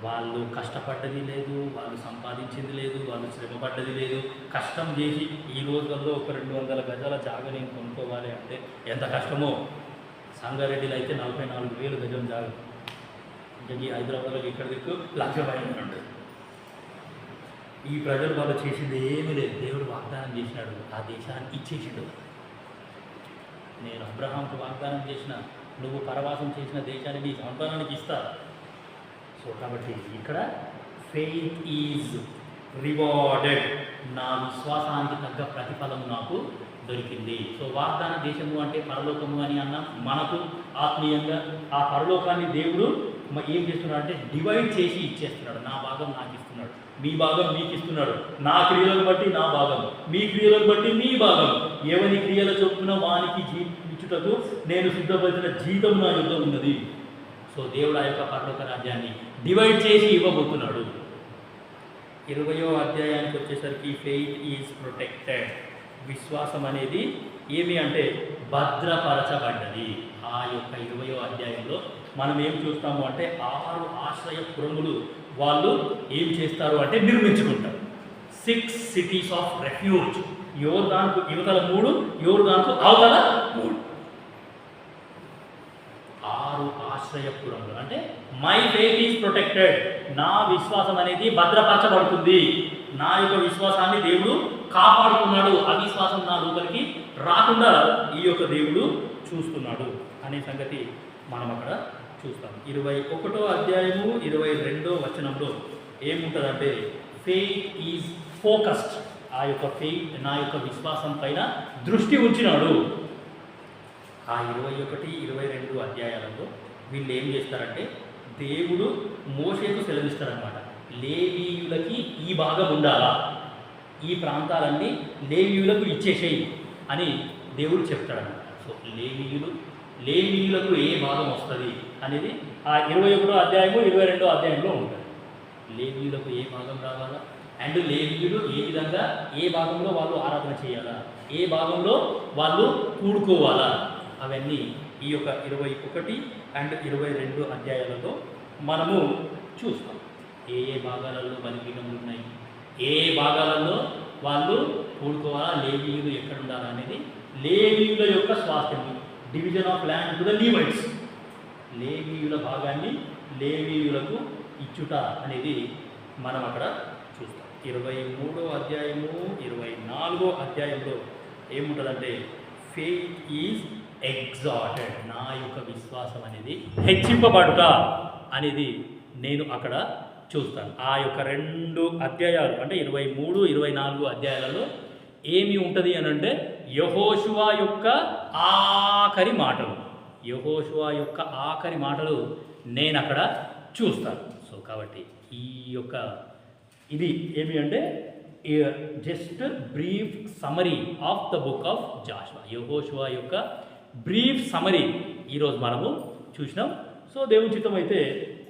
వాళ్ళు కష్టపడ్డది లేదు, వాళ్ళు సంపాదించింది లేదు, వాళ్ళు శ్రమపడ్డది లేదు. కష్టం చేసి ఈ రోజుల్లో ఒక 200 గజాల జాగ నేను కొనుక్కోవాలి అంటే ఎంత కష్టమో. సంగారెడ్డిలో అయితే 44,000 గజం జాగ. ఇంకా ఈ హైదరాబాద్లో ఇక్కడ దిక్కు 1,00,000 ఉంటుంది. ఈ ప్రజలు వాళ్ళు చేసింది ఏమీ లేదు. దేవుడు వాగ్దానం చేసినాడు, ఆ దేశాన్ని ఇచ్చేసిండు. నేను అబ్రహాంకు వాగ్దానం చేసిన, నువ్వు పరవాసం చేసిన దేశాన్ని నీ సంతానానికి ఇస్తా. సో కాబట్టి ఇక్కడ ఫెయిత్ ఈజ్ రివార్డెడ్, నా విశ్వాసానికి తగ్గ ప్రతిఫలం నాకు దొరికింది. సో వాగ్దాన దేశము అంటే పరలోకము అని అన్నాం. మనకు ఆత్మీయంగా ఆ పరలోకాన్ని దేవుడు ఏం చేస్తున్నాడు అంటే డివైడ్ చేసి ఇచ్చేస్తున్నాడు. నా భాగం నాకు ఇస్తున్నాడు, మీ భాగం మీకు ఇస్తున్నాడు. నా క్రియలను బట్టి నా భాగం, మీ క్రియలను బట్టి మీ భాగం. ఎవరి క్రియల చొప్పున వానికి ఇచ్చుటకు నేను సిద్ధపరిచిన జీతం నా యుద్ధ ఉన్నది. సో దేవుడు ఆ యొక్క పరలోక రాజ్యాన్ని డివైడ్ చేసి ఇవ్వబోతున్నాడు. 20వ అధ్యాయానికి వచ్చేసరికి ఫెయిత్ ఈజ్ ప్రొటెక్టెడ్, విశ్వాసం అనేది ఏమి అంటే భద్రపరచబడ్డది. ఆ యొక్క 20వ అధ్యాయంలో మనం ఏం చూస్తాము అంటే 6 ఆశ్రయపురములు వాళ్ళు ఏం చేస్తారు అంటే నిర్మించుకుంటారు. 6 సిటీస్ ఆఫ్ రెఫ్యూజ్. యోర్దానుకు యువతల 3, యోర్దానుకు అవతల 3. 6 ఆశ్రయపురములు అంటే మై ఫెయిత్ ఈజ్ ప్రొటెక్టెడ్, నా విశ్వాసం అనేది భద్రపరచబడుతుంది. నా యొక్క విశ్వాసాన్ని దేవుడు కాపాడుతున్నాడు. అవిశ్వాసం నా లోపలికి రాకుండా ఈ యొక్క దేవుడు చూస్తున్నాడు అనే సంగతి మనం అక్కడ చూస్తాం. 21వ అధ్యాయము 22వ వచనంలో ఏముంటుందంటే ఫెయిత్ ఈజ్ ఫోకస్డ్. ఆ యొక్క ఫెయిత్ నా యొక్క విశ్వాసం పైన దృష్టి ఉంచినాడు. ఆ 21, 22 అధ్యాయాలలో వీళ్ళు ఏం చేస్తారంటే దేవుడు మోషేకు సెలవిస్తారనమాట. లేవీయులకి ఈ భాగం ఉండాలా, ఈ ప్రాంతాలన్నీ లేవీయులకు ఇచ్చేసేయి అని దేవుడు చెప్తాడనమాట. సో లేవీయులకు ఏ భాగం వస్తుంది అనేది ఆ 21వ అధ్యాయము 22వ అధ్యాయంలో ఉంటుంది. లేవీయులకు ఏ భాగం రావాలా, అండ్ లేవీయులు ఏ విధంగా ఏ భాగంలో వాళ్ళు ఆరాధన చేయాలా, ఏ భాగంలో వాళ్ళు కూడుకోవాలా, అవన్నీ ఈ యొక్క 21 అండ్ 22 అధ్యాయాలలో మనము చూస్తాం. ఏ భాగాలలో బలిపీఠములు ఉన్నాయి, ఏ భాగాలలో వాళ్ళు కూడుకోవాలా, లేవీయులు ఎక్కడ ఉండాలా అనేది, లేవీయుల యొక్క స్వాస్థ్యం, division of land to the Levites, లేవీయుల భాగాన్ని లేవీయులకు ఇచ్చుట అనేది మనం అక్కడ చూస్తాం. 23వ అధ్యాయము 24వ అధ్యాయంలో ఏముంటుందంటే ఫెయిత్ ఈజ్ ఎగ్జాల్టెడ్, నా యొక్క విశ్వాసం అనేది హెచ్చింపబడుట అనేది నేను అక్కడ చూస్తాను. ఆ యొక్క 2 అధ్యాయాలు అంటే 23, 24 అధ్యాయాలలో ఏమి ఉంటుంది అని అంటే యెహోషువ యొక్క ఆఖరి మాటలు, యెహోషువ యొక్క ఆఖరి మాటలు నేను అక్కడ చూస్తాను. సో కాబట్టి ఈ యొక్క ఇది ఏమి అంటే just brief summary of the book of Jashuva, యెహోషువ యొక్క బ్రీఫ్ సమరీ ఈరోజు మనము చూసినాం. సో దేవుని చిత్తం అయితే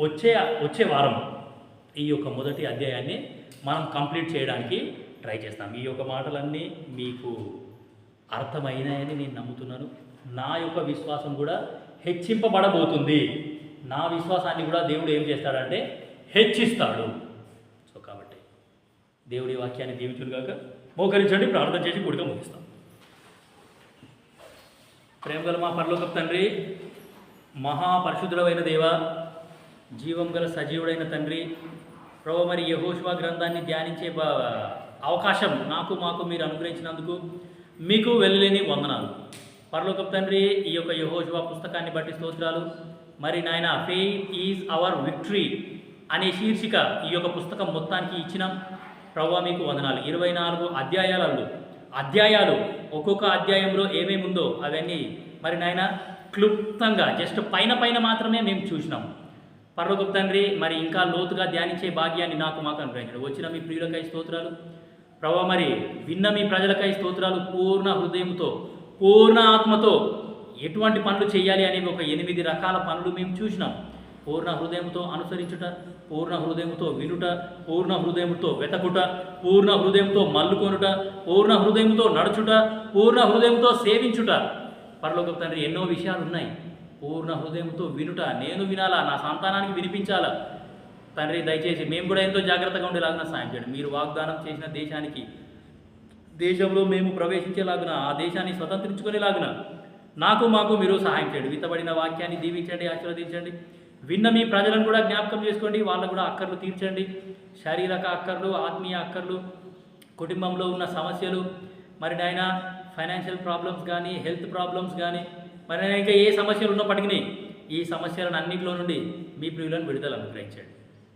వచ్చే వారం ఈ యొక్క మొదటి అధ్యాయాన్ని మనం కంప్లీట్ చేయడానికి ట్రై చేస్తాం. ఈ యొక్క మాటలన్నీ మీకు అర్థమైనాయని నేను నమ్ముతున్నాను. నా యొక్క విశ్వాసం కూడా హెచ్చింపబడబోతుంది. నా విశ్వాసాన్ని కూడా దేవుడు ఏం చేస్తాడంటే హెచ్చిస్తాడు. సో కాబట్టి దేవుడి వాక్యాన్ని దీవించుగాక. మోకరించండి, ప్రార్థన చేసి కూడిక ముగిస్తాం. ప్రేమగల మా పరలోకపు తండ్రి, మహాపరిశుద్ధుడైన దేవ, జీవం గల సజీవుడైన తండ్రి, ప్రభు మరి యెహోషువ గ్రంథాన్ని ధ్యానించే అవకాశం మాకు మీరు అనుగ్రహించినందుకు మీకు వెళ్ళలేని వందనాలు. పరలోకపు తండ్రి, ఈ యొక్క యెహోషువ పుస్తకాన్ని బట్టి స్తోత్రాలు. మరి నాయన ఫెయిత్ ఈజ్ అవర్ విక్టరీ అనే శీర్షిక ఈ యొక్క పుస్తకం మొత్తానికి ఇచ్చినాం. ప్రభువా మీకు వందనాలు. 24 అధ్యాయాలు ఒక్కొక్క అధ్యాయంలో ఏమేమి ఉందో అవన్నీ మరి నాయన క్లుప్తంగా జస్ట్ పైన మాత్రమే మేము చూసినాం. పరలోకపు తండ్రి, మరి ఇంకా లోతుగా ధ్యానించే భాగ్యాన్ని మాకు అనుగ్రహించండి. వచ్చిన మీ ప్రియులకై స్తోత్రాలు ప్రభువా, మరి విన్న మీ ప్రజలకై స్తోత్రాలు. పూర్ణ హృదయంతో పూర్ణ ఆత్మతో ఎటువంటి పనులు చేయాలి అనేవి ఒక 8 రకాల పనులు మేము చూసినాం. పూర్ణ హృదయంతో అనుసరించుట, పూర్ణ హృదయంతో వినుట, పూర్ణ హృదయంతో వెతకుట, పూర్ణ హృదయంతో మల్లుకొనుట, పూర్ణ హృదయంతో నడుచుట, పూర్ణ హృదయంతో సేవించుట. పరలోకపు తండ్రి ఎన్నో విషయాలు ఉన్నాయి. పూర్ణ హృదయంతో వినుట, నేను వినాలా, నా సంతానానికి వినిపించాలా. తండ్రి దయచేసి మేము కూడా ఎంతో జాగ్రత్తగా ఉండేలాగా సాయం చేయండి. మీరు వాగ్దానం చేసిన దేశంలో మేము ప్రవేశించేలాగున, ఆ దేశాన్ని స్వతంత్రించుకునేలాగున మాకు మీరు సహాయం చేయండి. విత్తబడిన వాక్యాన్ని దీవించండి, ఆశీర్వదించండి. విన్న మీ ప్రజలను కూడా జ్ఞాపకం చేసుకోండి. వాళ్ళకు కూడా అక్కర్లు తీర్చండి, శారీరక అక్కర్లు, ఆత్మీయ అక్కర్లు, కుటుంబంలో ఉన్న సమస్యలు, మరి నాయన ఫైనాన్షియల్ ప్రాబ్లమ్స్ కానీ, హెల్త్ ప్రాబ్లమ్స్ కానీ, మరి ఇంకా ఏ సమస్యలు ఉన్నప్పటికీ ఈ సమస్యలను అన్నింటిలో నుండి మీ ప్రియులను విడుదల అనుగ్రహించండి.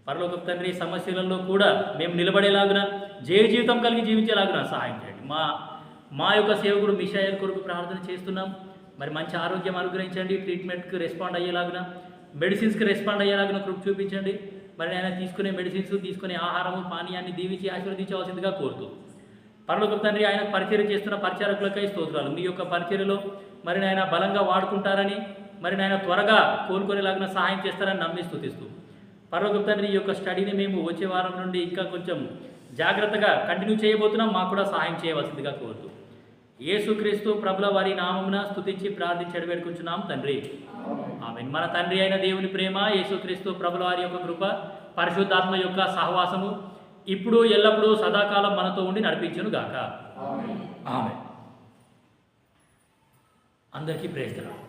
పరలోకపు తండ్రి, సమస్యలలో కూడా మేము నిలబడేలాగున, జీవితం కలిగి జీవించేలాగున సహాయం చేయండి. మా యొక్క సేవకుడు మిషాయల్ కొరకు ప్రార్థన చేస్తున్నాం. మరి మంచి ఆరోగ్యం అనుగ్రహించండి, ట్రీట్మెంట్కి రెస్పాండ్ అయ్యేలాగున, మెడిసిన్స్కి రెస్పాండ్ అయ్యేలాగున కృప చూపించండి. మరి ఆయన తీసుకునే మెడిసిన్స్, తీసుకునే ఆహారము, పానీయాన్ని దీవించి ఆశీర్వదించవలసిందిగా కోరుతూ, పరలోకపు తండ్రి, ఆయన పరిచర్య చేస్తున్న పరిచారకులకై స్తోత్రాలు. మీ యొక్క పరిచర్యలో మరి ఆయన బలంగా వాడుకుంటారని, మరి ఆయన త్వరగా కోలుకునేలాగిన సహాయం చేస్తారని నమ్మి స్తుతిస్తూ, పరలోకపు తండ్రి, ఈ యొక్క స్టడీని మేము వచ్చే వారం నుండి ఇంకా కొంచెం జాగ్రత్తగా కంటిన్యూ చేయబోతున్నాం. మాకు కూడా సహాయం చేయవలసిందిగా కోరుతూ, యేసుక్రీస్తు ప్రభుల వారి నామమున స్తుతించి ప్రార్థించి వేడుకుంటున్నాం తండ్రి, ఆమేన్. మన తండ్రి అయిన దేవుని ప్రేమ, యేసుక్రీస్తు ప్రభుల వారి యొక్క కృప, పరిశుద్ధాత్మ యొక్క సహవాసము ఇప్పుడు ఎల్లప్పుడూ సదాకాలం మనతో ఉండి నడిపించును గాక. ఆమేన్. అందరికీ ప్రేజ్ ది లార్డ్.